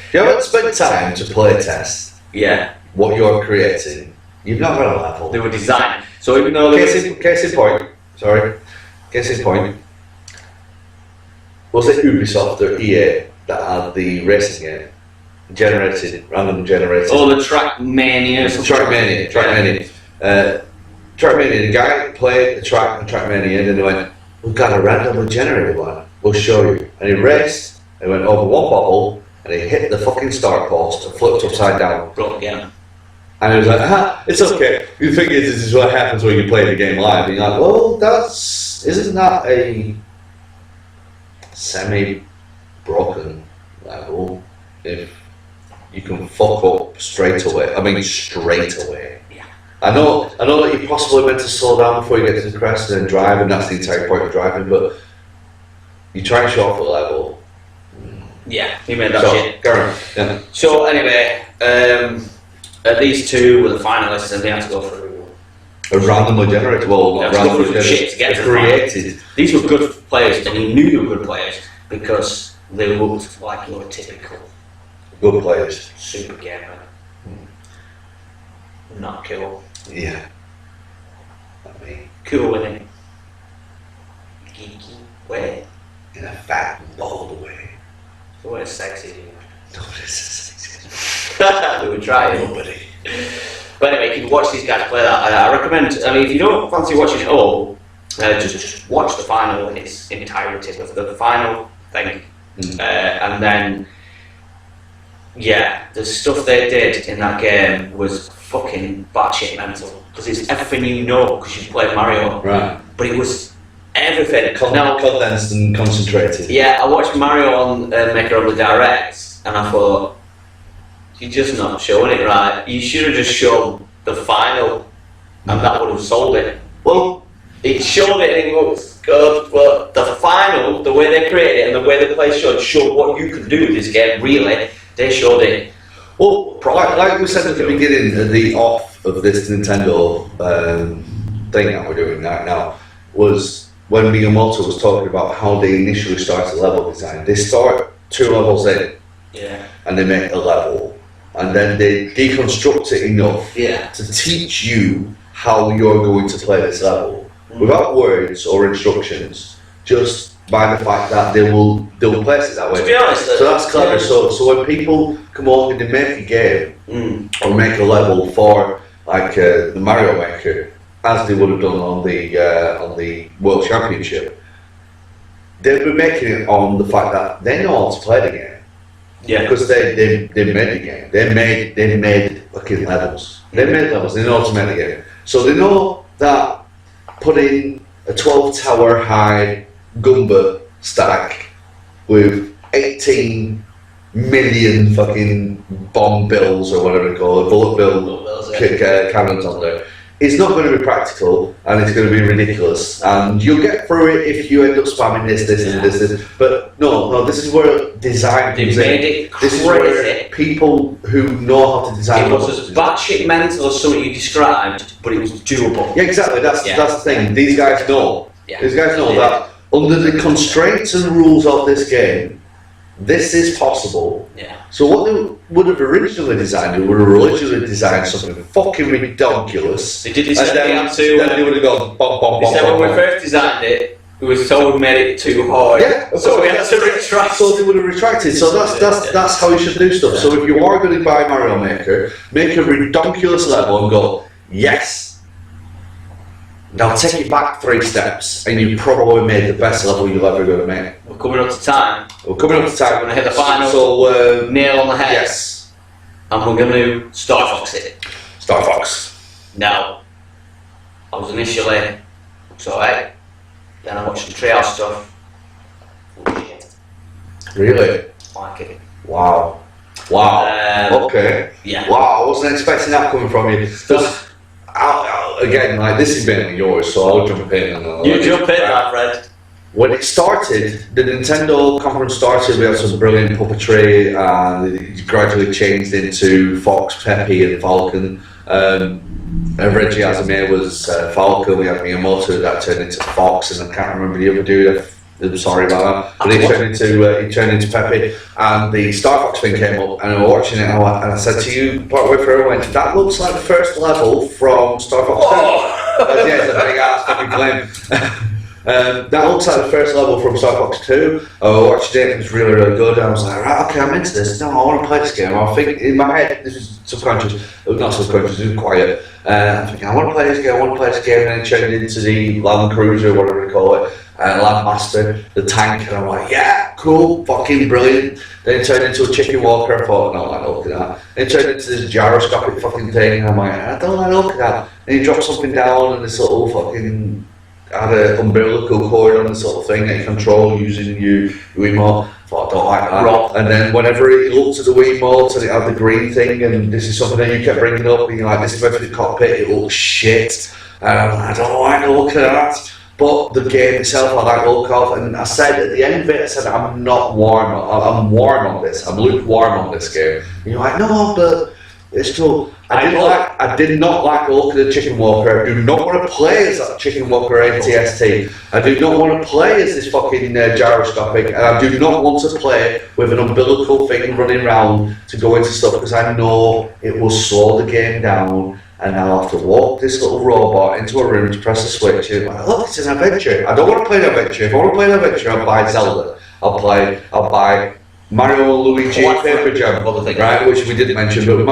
Speaker 2: If you haven't spent time to play test
Speaker 1: Yeah,
Speaker 2: what you're creating, you've not got a level.
Speaker 1: they were designed. So even though
Speaker 2: Case in point. Was it Ubisoft or EA that had the racing game random generated?
Speaker 1: oh, the Trackmania.
Speaker 2: Trackmania. Trackmania. The guy played the track and Trackmania, and then they went, "We've got a randomly generated one. We'll show you." And he raced. He went over one bubble, and he hit the fucking start post and flipped upside down.
Speaker 1: Broke again.
Speaker 2: And he was like, it's okay. The thing is, this is what happens when you play the game live. And you're like, well, isn't that a semi-broken level if you can fuck up straight away? I mean, straight away.
Speaker 1: Yeah.
Speaker 2: I know that you're possibly meant to slow down before you get to the crest and then drive, and that's the entire point of driving, but you try and show off a level.
Speaker 1: Yeah, he made that shit.
Speaker 2: Go on.
Speaker 1: So anyway, these two were the finalists, and they had to go through.
Speaker 2: A randomly generated,
Speaker 1: Yeah, randomly shit to get to the
Speaker 2: created.
Speaker 1: These were good players, and he knew they were good players because they looked like your typical
Speaker 2: Good players.
Speaker 1: super gamer. Not cool.
Speaker 2: Yeah. I mean,
Speaker 1: Cool in a geeky way.
Speaker 2: in a fat, bold way.
Speaker 1: The way sexy.
Speaker 2: Nobody's
Speaker 1: They would try it.
Speaker 2: nobody.
Speaker 1: But anyway, you can watch these guys play that. I recommend, I mean, if you don't fancy watching it all, just watch the final in its entirety, the final thing. And then Yeah, the stuff they did in that game was fucking batshit mental. Because it's everything you know because you played Mario.
Speaker 2: Right.
Speaker 1: But it was everything.
Speaker 2: Condensed and concentrated.
Speaker 1: Yeah, I watched Mario on Maker of the Direct, and I thought, you're just not showing it right. You should have just shown the final, and that would have sold it. Well, it showed it and it looks good, but the final, the way they created it and the way the play showed what you could do with this game, really, they showed it.
Speaker 2: Well, like we said at the beginning, the off of this Nintendo thing that we're doing right now was when Miyamoto was talking about how they initially started level design. They start 2 levels in, and they make a level, and then they deconstruct it enough to teach you how you're going to play this level without words or instructions, just by the fact that they'll place it that way.
Speaker 1: To be honest,
Speaker 2: so that's clever. So when people come along and they make a game or make a level for like the Mario Maker, as they would have done on the World Championship, they've been making it on the fact that they know how to play the game.
Speaker 1: Yeah.
Speaker 2: Because they made the game. They made fucking levels. They made levels. They know how to make the game. So they know that putting a 12 tower high Goomba stack with 18 million fucking bomb bills or whatever they call it, bullet bill cannons on there, it's not going to be practical and it's going to be ridiculous, and you'll get through it if you end up spamming this and this. But no, this is where design comes in.
Speaker 1: Made it crazy.
Speaker 2: This is where people who know how to design
Speaker 1: it was as batshit mental as something you described, but it was doable.
Speaker 2: Yeah, exactly. That's the thing. These guys know.
Speaker 1: Yeah.
Speaker 2: These guys know that under the constraints and rules of this game, this is possible.
Speaker 1: Yeah.
Speaker 2: So what they would have originally designed, they would have originally designed something fucking ridiculous.
Speaker 1: They did this
Speaker 2: and then they would have gone bom, bom, bom,
Speaker 1: they said
Speaker 2: bom,
Speaker 1: when we
Speaker 2: bom.
Speaker 1: first designed it, we were told we made it too hard.
Speaker 2: Yeah,
Speaker 1: so we had to retract.
Speaker 2: So they would have retracted. So that's how you should do stuff. So if you are going to buy Mario Maker, make a redonkulous level and go, yes. Now take it back 3 steps, and you probably made the best level you're ever going to make.
Speaker 1: We're coming up to time.
Speaker 2: We're coming up to time.
Speaker 1: We're going to hit the final.
Speaker 2: So
Speaker 1: nail on the head.
Speaker 2: yes,
Speaker 1: And we're going to Star Fox it.
Speaker 2: Star Fox.
Speaker 1: Now, I was initially alright. Then I watched the Treehouse stuff.
Speaker 2: Really?
Speaker 1: Like it.
Speaker 2: Wow. Okay.
Speaker 1: Yeah.
Speaker 2: Wow, I wasn't expecting that coming from you. Again, like this is mainly yours, so I'll jump in.
Speaker 1: You jump in, my friend.
Speaker 2: When it started, the Nintendo conference started, we had some brilliant puppetry, and it gradually changed into Fox, Peppy, and Falcon. And Reggie Azumir was Falcon, we had Miyamoto, that turned into Fox, and I can't remember the other dude. I'm sorry about that, but he turned into Peppy, and the Star Fox thing came up, and I was watching it, and I said to you, partway through, I went, that looks like the first level from Star Fox 2. Yeah, it's a big ass fucking claim. That looks like the first level from Star Fox 2. I watched it, it was really, really good. I was like, right, okay, I'm into this. No, I want to play this game. I think in my head, this is subconscious, not subconscious, it was quiet. I'm thinking, I want to play this game, and then it turned into the Land Cruiser, whatever they call it, Landmaster, the tank, and I'm like, yeah, cool, fucking brilliant. Then it turned into a chicken walker. I thought, no, I don't look at that. Then it turned into this gyroscopic fucking thing, and I'm like, I don't like look at that. And he dropped something down, and this little fucking had an umbilical cord on this sort of thing that you control using your Wiimote. I thought, I don't like that.
Speaker 1: Rock.
Speaker 2: And then whenever it looked at the Wiimote and it had the green thing, and this is something that you kept bringing up, and you're like, this is meant to be the cockpit, it looks shit. And I'm like, I don't like the look of that. But the game itself, I like the look of, and I said at the end of it, I said, I'm not warm, I'm warm on this, I'm lukewarm on this game. And you're like, no, but it's cool. I did not like the look of the Chicken Walker. I do not want to play as that Chicken Walker ATST. I do not want to play as this fucking gyroscopic, and I do not want to play with an umbilical thing running around to go into stuff, because I know it will slow the game down, and I'll have to walk this little robot into a room to press a switch, and like, look, it's an adventure. I don't want to play an adventure. If I want to play an adventure, I'll buy Zelda. I'll buy Mario and Luigi Paper Jam, right, which we didn't mention, but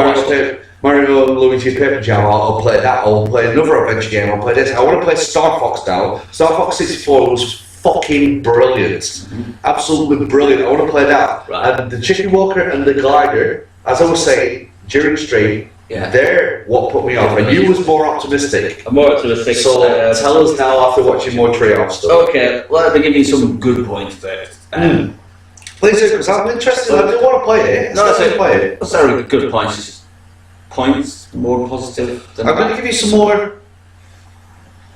Speaker 2: Mario and Luigi Paper Jam, I'll play that. I'll play another adventure game, I'll play this. I want to play Star Fox now. Star Fox 64 was fucking brilliant. Absolutely brilliant. I want to play that.
Speaker 1: Right.
Speaker 2: And the Chicken Walker and the Glider, as I was saying during stream, they're what put me off, and you was more optimistic.
Speaker 3: I'm more optimistic.
Speaker 2: So tell us now after watching more Treehouse stuff.
Speaker 1: Okay, let me give you some good points first.
Speaker 2: Please do, because I'm interested. I do want to play it.
Speaker 1: No,
Speaker 2: Let's play it.
Speaker 1: That's very good points. It's points more positive than
Speaker 2: I'm going to give you some more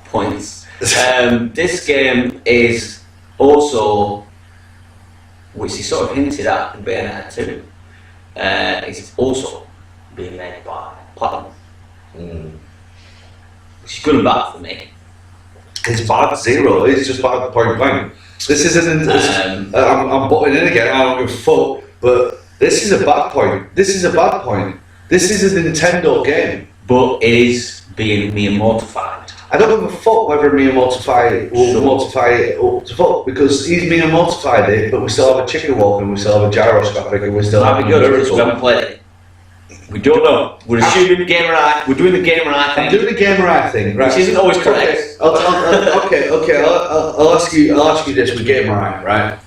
Speaker 1: points. This game is also, which is sort of hinted at in Bayonetta 2, is also being made by Platinum. Which is good and bad for me.
Speaker 2: It's bad zero. It's just bad point blank. This isn't. I'm butting in again. I don't give a fuck. But this is a bad point. This is a bad point. This is a Nintendo game.
Speaker 1: But it is being Miyamoto-fied.
Speaker 2: I don't give a fuck whether Miyamoto-fied will modify it up to fuck, because he's Miyamoto-fied it, but we still have a chicken walk and we still have a gyroscopic and we still have
Speaker 1: That'd
Speaker 2: a
Speaker 1: be good because we
Speaker 2: miracle.
Speaker 1: haven't played it. We don't know. We're assuming the gamer eye. We're doing the gamer eye thing.
Speaker 2: I'm doing the gamer eye thing, right?
Speaker 1: Which isn't always correct.
Speaker 2: Okay, I'll ask you this with gamer eye, right?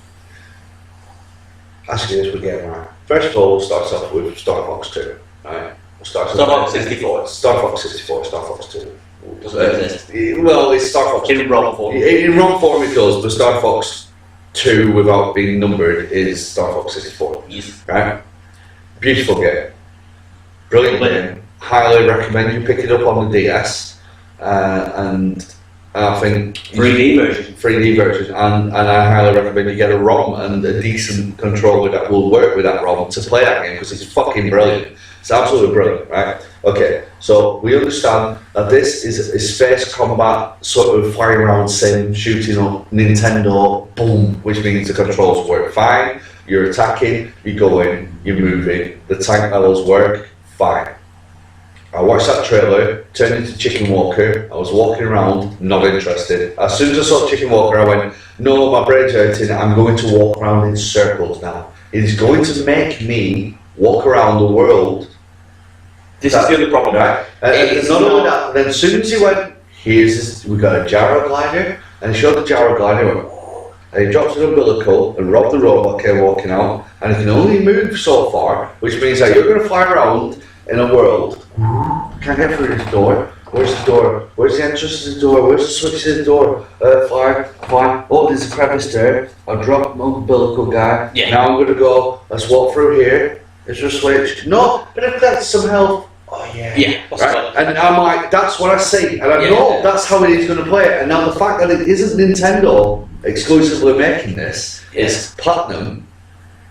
Speaker 2: Ask you this with gamer eye. First of all, we'll start off with Star Fox 2, right? We'll start
Speaker 1: Star Fox 64.
Speaker 2: Star Fox 64, Star Fox 2.
Speaker 1: Doesn't exist.
Speaker 2: Well, it's Star Fox
Speaker 1: In ROM form.
Speaker 2: In ROM form it does, but Star Fox 2 without being numbered is Star Fox 64.
Speaker 1: Yes.
Speaker 2: Right? Beautiful game. Brilliant game. Highly recommend you pick it up on the DS. And I think
Speaker 1: 3D version.
Speaker 2: 3D version, and I highly recommend you get a ROM and a decent controller that will work with that ROM to play that game, because it's fucking brilliant. It's absolutely brilliant, right? Okay, so we understand that this is a space combat sort of flying around sim, shooting up, Nintendo, boom, which means the controls work fine. You're attacking, you're going, you're moving, the tank levels work fine. I watched that trailer, turned into Chicken Walker, I was walking around, not interested. As soon as I saw Chicken Walker, I went, no, my brain's hurting, I'm going to walk around in circles now. It is going to make me walk around the world.
Speaker 1: This is the other problem,
Speaker 2: right?
Speaker 1: It's
Speaker 2: Not only
Speaker 1: not-
Speaker 2: that, then as soon as he went, here's this, we got a gyro glider, and he showed the gyro glider, and went, and he drops an umbilical, and Rob the robot came walking out, and he can only move so far, which means that you're going to fly around in a world. Can't get through this door. Where's the door? Where's the entrance to the door? Where's the switch to the door? Fly. Oh, there's a crevice there. I'll drop my umbilical guy.
Speaker 1: Yeah.
Speaker 2: Now I'm going to go. Let's walk through here. Is there a switch? No, but if that's some help. Oh yeah.
Speaker 1: Yeah, possibly.
Speaker 2: Right? And I'm like, that's what I see. And I
Speaker 1: Yeah.
Speaker 2: know that's how it is going to play it. And now the fact that it isn't Nintendo exclusively making this, it's Platinum.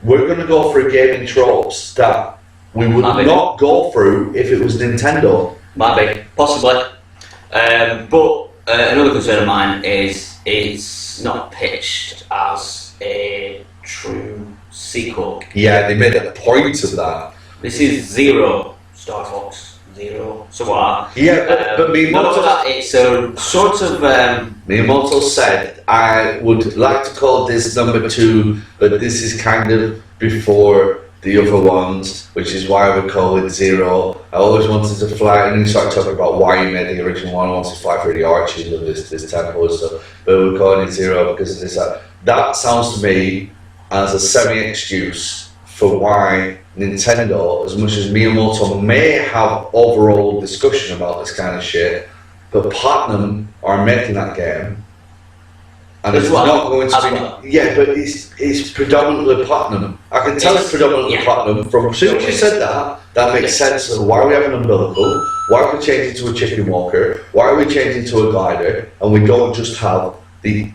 Speaker 2: We're going to go through gaming tropes that we would
Speaker 1: Maybe.
Speaker 2: not go through if it was Nintendo.
Speaker 1: Might be, possibly. But another concern of mine is it's not pitched as a true sequel.
Speaker 2: Yeah, they made a point of that.
Speaker 1: This is Zero Star Fox Zero. So what?
Speaker 2: Yeah, but
Speaker 1: Not only
Speaker 2: Miyamoto,
Speaker 1: that, it's a sort of
Speaker 2: Miyamoto said, I would like to call this number 2, but this is kind of before the other ones, which is why we call it Zero. I always wanted to fly, and he started talking about why he made the original one. I wanted to fly through the arches of this temple and stuff, but we're calling it Zero because of this. That sounds to me as a semi-excuse for why Nintendo, as much as Miyamoto may have overall discussion about this kind of shit, but Platinum are making that game. And
Speaker 1: As
Speaker 2: it's
Speaker 1: well.
Speaker 2: not going to
Speaker 1: As
Speaker 2: be.
Speaker 1: well.
Speaker 2: Yeah, but it's predominantly Platinum. I can tell it's predominantly
Speaker 1: Yeah.
Speaker 2: Platinum. From as soon as you said that, that makes sense of why we have an umbilical, why are we changing to a chicken walker, why are we changing to a glider, and we don't just have the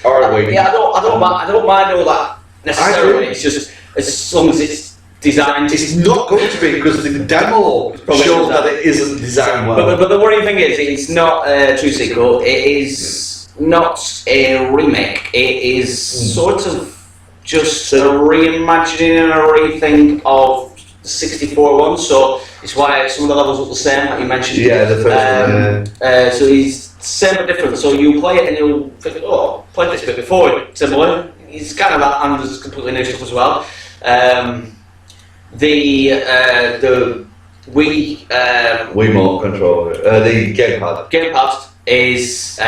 Speaker 2: R-wing.
Speaker 1: yeah. I don't mind all that necessarily. It's just as long as it's designed.
Speaker 2: It's not going to be, because the demo
Speaker 1: Probably
Speaker 2: shows
Speaker 1: not.
Speaker 2: that it isn't designed well.
Speaker 1: But the worrying thing is, it's not a true sequel. It is not a remake. It is sort of just a reimagining and a rethink of the 64 one. So it's why some of the levels look the same, like you mentioned.
Speaker 2: Yeah, the first one.
Speaker 1: So it's same but different. So you play it and you'll think, oh, I played this bit before. Similar. It's kind of that, and there's completely new stuff as well. The Wii
Speaker 2: Wiimote controller, the gamepad.
Speaker 1: gamepad is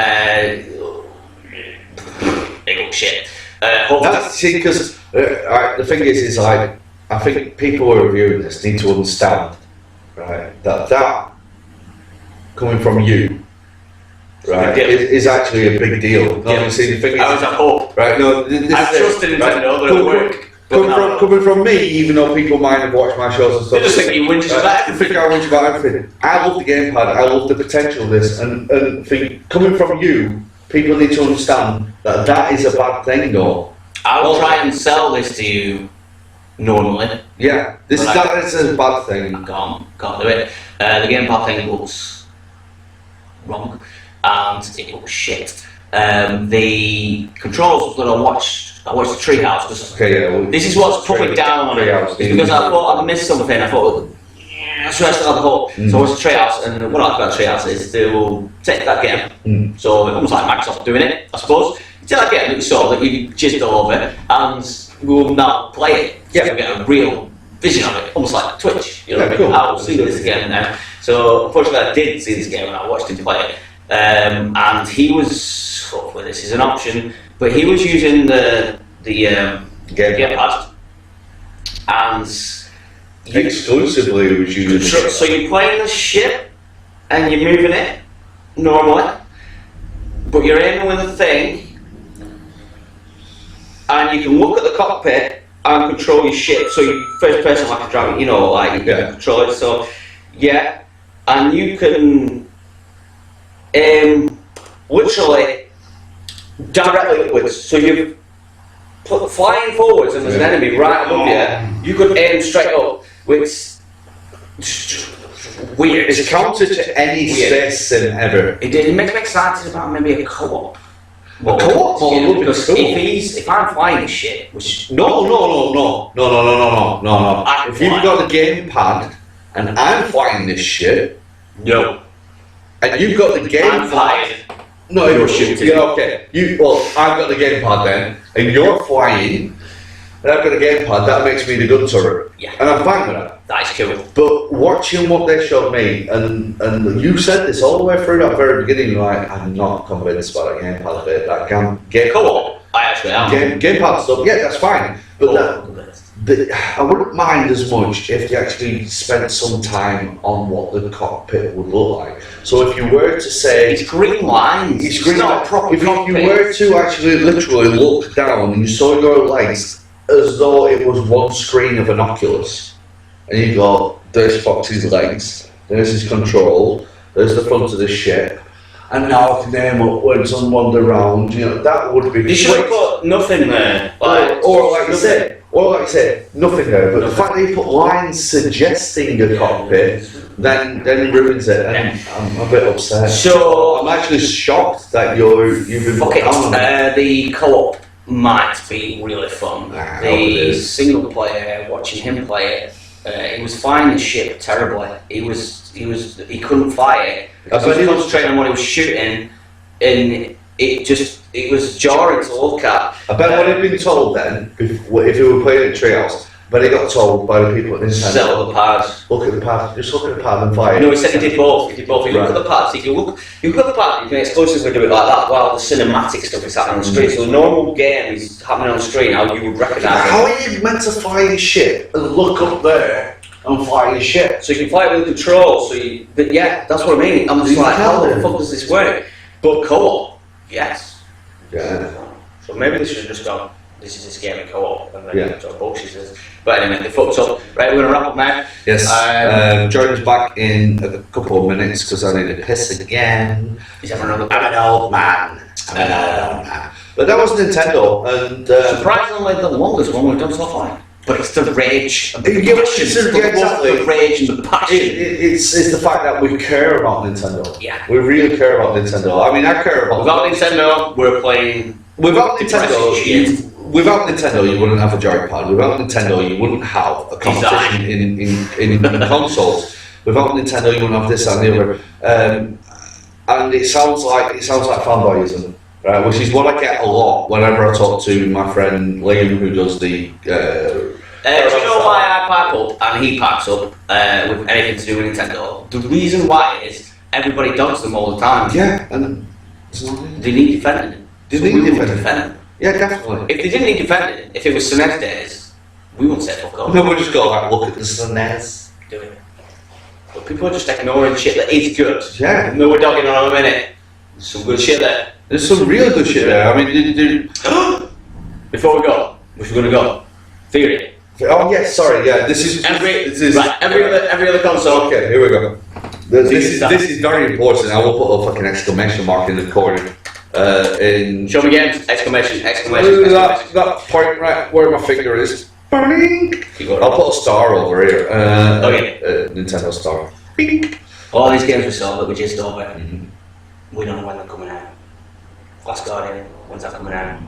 Speaker 1: big old shit. Hopefully,
Speaker 2: That's see, because the thing is like I think people who are reviewing this need to understand, right, that coming from you, right, is actually a big deal.
Speaker 1: Yeah.
Speaker 2: Obviously, the thing
Speaker 1: I was at hope.
Speaker 2: right, no, this
Speaker 1: I trusted Nintendo that it would work.
Speaker 2: Coming from me, even though people might have watched my shows and stuff,
Speaker 1: They just think you win just about
Speaker 2: I
Speaker 1: everything.
Speaker 2: think I win just about everything. I love the gamepad. I love the potential of this, and coming from you, people need to understand that is a bad thing, though.
Speaker 1: I will try and sell this to you normally.
Speaker 2: Yeah, that is a bad thing.
Speaker 1: I can't do it. The gamepad thing looks wrong, and it looks shit. The controls that I watched the Treehouse.
Speaker 2: Okay, yeah.
Speaker 1: This is what's put me down on it. It's because I thought I missed something. I thought, should I start the whole? So I watched the Treehouse, and what I like about Treehouse is they will take that game. So almost like Microsoft doing it, I suppose. You take that game that you saw, that you jizzed all over, and we will now play it.
Speaker 2: Yeah.
Speaker 1: So we get a real vision of it, almost like Twitch. You know,
Speaker 2: Yeah, cool.
Speaker 1: I will see this again now. So unfortunately, I did see this game and I watched him play it. And he was, hopefully this is an option, but he was using the gamepad, and
Speaker 2: Exclusively was using
Speaker 1: so you're playing the ship and you're moving it normally, but you're aiming with a thing, and you can look at the cockpit and control your ship. So you first person like a dragon, you know, like you can control it. So yeah, and you can literally directly upwards. So you're flying forwards and there's an enemy right above you. You could aim straight up, which weird.
Speaker 2: It's counter to any space sim ever.
Speaker 1: It makes me excited about maybe a co-op.
Speaker 2: A co-op?
Speaker 1: You know,
Speaker 2: Well,
Speaker 1: because
Speaker 2: cool.
Speaker 1: if I'm flying this shit, which
Speaker 2: No.
Speaker 1: I can
Speaker 2: If you've
Speaker 1: fly.
Speaker 2: got the gamepad and I'm flying this shit,
Speaker 1: no,
Speaker 2: and you've got the
Speaker 1: I'm
Speaker 2: gamepad.
Speaker 1: flying.
Speaker 2: No,
Speaker 1: You're shooting.
Speaker 2: Yeah, okay. I've got the gamepad then, and you're flying, and I've got the gamepad. That makes me the gun turret.
Speaker 1: Yeah.
Speaker 2: And I'm fine with that.
Speaker 1: That is cool.
Speaker 2: But watching what they showed me, and you said this all the way through that very beginning, like, I'm not convinced about that gamepad bit. That game
Speaker 1: Co-op. I actually am.
Speaker 2: gamepad stuff, yeah, that's fine. But
Speaker 1: Co-op.
Speaker 2: I wouldn't mind as much if they actually spent some time on what the cockpit would look like. So if you were to say,
Speaker 1: It's green lines.
Speaker 2: it's green,
Speaker 1: not a proper
Speaker 2: if you
Speaker 1: cockpit.
Speaker 2: were to actually literally look down and you saw your legs as though it was one screen of an Oculus, and you go, there's Fox's legs, there's his control, there's the front of the ship, and now I can aim upwards and wander around, you know, that would be
Speaker 1: You should have
Speaker 2: quick.
Speaker 1: put nothing there.
Speaker 2: Or like I said, nothing there. But the fact that you put lines suggesting a cockpit, then it ruins it, and I'm a bit upset.
Speaker 1: So
Speaker 2: I'm actually shocked that you've been
Speaker 1: fuck
Speaker 2: put
Speaker 1: it.
Speaker 2: down on it.
Speaker 1: The co-op might be really fun.
Speaker 2: I hope it
Speaker 1: The
Speaker 2: is.
Speaker 1: single player, watching him play it, he was flying the ship terribly. He couldn't fly it.
Speaker 2: I
Speaker 1: He was
Speaker 2: bet he was-
Speaker 1: concentrating on what he was shooting, and it was jarring to look at.
Speaker 2: I bet what he'd been told then, if he were playing at Treehouse, but he got told by the people at Nintendo,
Speaker 1: Sell the pads.
Speaker 2: look at the pad, just look at the pad and fly it.
Speaker 1: No, he said he did both. He did both. If you look
Speaker 2: Right.
Speaker 1: at the pads, if you look at the pad, you can exclusively do it like that while the cinematic stuff is happening on the screen. So the normal game is happening on the screen, how you would recognise
Speaker 2: How
Speaker 1: it.
Speaker 2: are you meant to fly your ship and look up there and fly your ship?
Speaker 1: So you can fly it with control. But yeah, that's what I mean. I'm just like, how the fuck does this work? But co-op, yes.
Speaker 2: Yeah.
Speaker 1: So maybe they should have just gone, this is this game in co-op, and then
Speaker 2: Yeah.
Speaker 1: sort of bullshit this. But anyway, they fucked up. Right, we're gonna wrap up now.
Speaker 2: Yes.
Speaker 1: Um,
Speaker 2: Jordan's back in a couple of minutes because I need to piss again.
Speaker 1: He's having another.
Speaker 2: I'm an old man. But that was Nintendo, and
Speaker 1: Surprisingly, the longest one we've done so far. But it's the rage and the
Speaker 2: Yeah, but
Speaker 1: passion.
Speaker 2: it's
Speaker 1: It's the
Speaker 2: exactly.
Speaker 1: love, the rage and the passion.
Speaker 2: it's the fact that we care about Nintendo.
Speaker 1: Yeah.
Speaker 2: We really care about Nintendo. I mean, I care about.
Speaker 1: Without Nintendo, we're playing.
Speaker 2: Without
Speaker 1: depressing
Speaker 2: Nintendo,
Speaker 1: shit.
Speaker 2: without Nintendo, you wouldn't have a joypad. Without Nintendo, you wouldn't have a competition in consoles. Without Nintendo, you wouldn't have this and the other. And it sounds like fanboyism, right? Which is what I get a lot whenever I talk to my friend Liam, who does the.
Speaker 1: Do you know why I pack up and he packs up with anything to do with Nintendo? The reason why is everybody does them all the time.
Speaker 2: Yeah, and it's not.
Speaker 1: They need defending.
Speaker 2: They
Speaker 1: So
Speaker 2: need
Speaker 1: we would
Speaker 2: defending.
Speaker 1: defend them.
Speaker 2: Yeah, definitely.
Speaker 1: If they didn't need defending, if it was SNES days, We won't say fuck all.
Speaker 2: No, we just got to look at the SNES.
Speaker 1: Do it. But people are just ignoring shit that is good.
Speaker 2: Yeah.
Speaker 1: No, we're dogging on a minute. There's some good shit there.
Speaker 2: There's some really good shit there. I mean,
Speaker 1: Before we go, which we're gonna go. Theory.
Speaker 2: oh yes, sorry, yeah. This is
Speaker 1: every other console.
Speaker 2: Okay, here we go. This
Speaker 1: Start.
Speaker 2: is very important. I will put a fucking exclamation mark in the corner. In
Speaker 1: Show me games! Exclamation!
Speaker 2: that point right where my finger is. Bing. I'll put a star over here. Nintendo star. Bing.
Speaker 1: All these games we saw that we just over.
Speaker 2: Mhm.
Speaker 1: We don't know when they're coming out. Last Guardian, when's that coming out?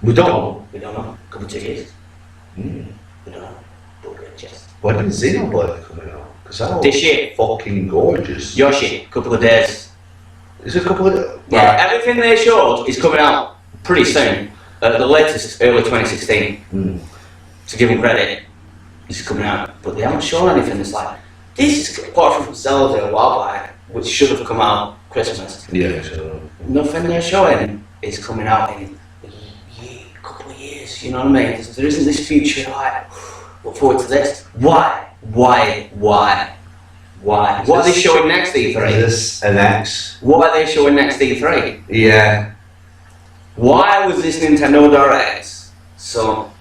Speaker 2: We don't.
Speaker 1: We don't know. Could be 2 years.
Speaker 2: Mm.
Speaker 1: We don't know. But we're just.
Speaker 2: When is Xenoblade coming out? Because that
Speaker 1: This year.
Speaker 2: fucking gorgeous.
Speaker 1: Yoshi, couple of days.
Speaker 2: Is it a couple of?
Speaker 1: Yeah, everything they showed is coming out pretty soon. The latest, early 2016.
Speaker 2: Mm.
Speaker 1: To give them credit, it's coming out. But they haven't shown anything. It's like, this is apart from Zelda a while back, which should have come out Christmas.
Speaker 2: Yeah. Sure.
Speaker 1: Nothing they're showing is coming out in a couple of years, you know what I mean? There isn't this future, like, look forward to this. Why? What are they showing next
Speaker 2: Is
Speaker 1: E3?
Speaker 2: this an X?
Speaker 1: What are they showing next E3?
Speaker 2: Yeah.
Speaker 1: Why was this Nintendo Direct so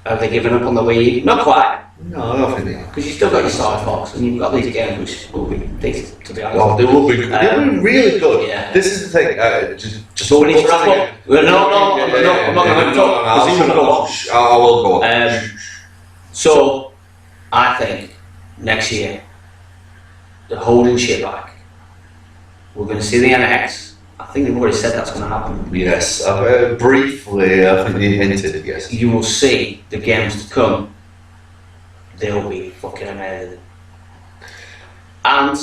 Speaker 1: Have they given up on the Wii U? Not quite,
Speaker 2: No, I don't think they are.
Speaker 1: because you've still got your Star Fox and you've got these games which will be decent, to be honest.
Speaker 2: Oh, they will be. They'll be really good.
Speaker 1: yeah.
Speaker 2: This is the thing. Just
Speaker 1: So we need to wrap up. Well, no, I'm not going to talk.
Speaker 2: I'll
Speaker 1: because you
Speaker 2: shut
Speaker 1: will go
Speaker 2: up.
Speaker 1: on.
Speaker 2: I will go on.
Speaker 1: So, I think next year they're holding shit back. We're going to see the NX. I think they've already said that's going to happen.
Speaker 2: Yes, briefly, I think you hinted, yes.
Speaker 1: You will see the games to come. They'll be fucking amazing. And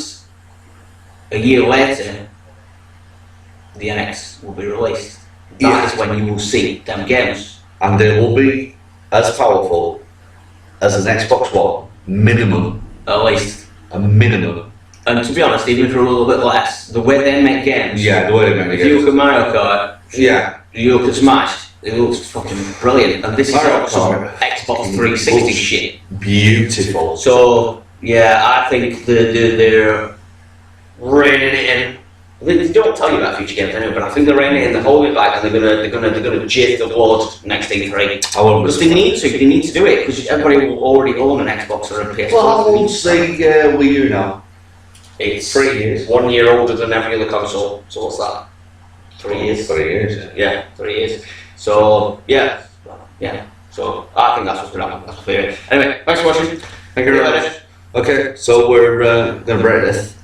Speaker 1: a year later, the NX will be released. That is when you will see them games.
Speaker 2: And they will be as powerful as an Xbox One, minimum.
Speaker 1: At least.
Speaker 2: A minimum.
Speaker 1: And to be honest, even for a little bit less, the way they make games.
Speaker 2: Yeah, the way they make
Speaker 1: If you
Speaker 2: it.
Speaker 1: look at Mario Kart,
Speaker 2: Yeah.
Speaker 1: you look at Smash, it looks fucking brilliant. And this is
Speaker 2: Mario
Speaker 1: all some
Speaker 2: Kart.
Speaker 1: Xbox 360 shit.
Speaker 2: Beautiful.
Speaker 1: So, yeah, I think they're reining it in. They don't tell you about future games anyway, but I think they're reining it in, they're holding it back, and they're gonna jizz the board next E3.
Speaker 2: I won't
Speaker 1: Because they need to do it, because everybody will already own an Xbox or a PS4.
Speaker 2: Well, how old's the Wii U now?
Speaker 1: It's
Speaker 2: 3 years.
Speaker 1: 1 year older than every other console. So what's that? 3 years.
Speaker 2: 3 years, yeah.
Speaker 1: Yeah, 3 years. So yeah. So I think that's what's going to happen. That's clear. Anyway, thanks for watching.
Speaker 2: Thank you very much. Okay, so we're going to break this.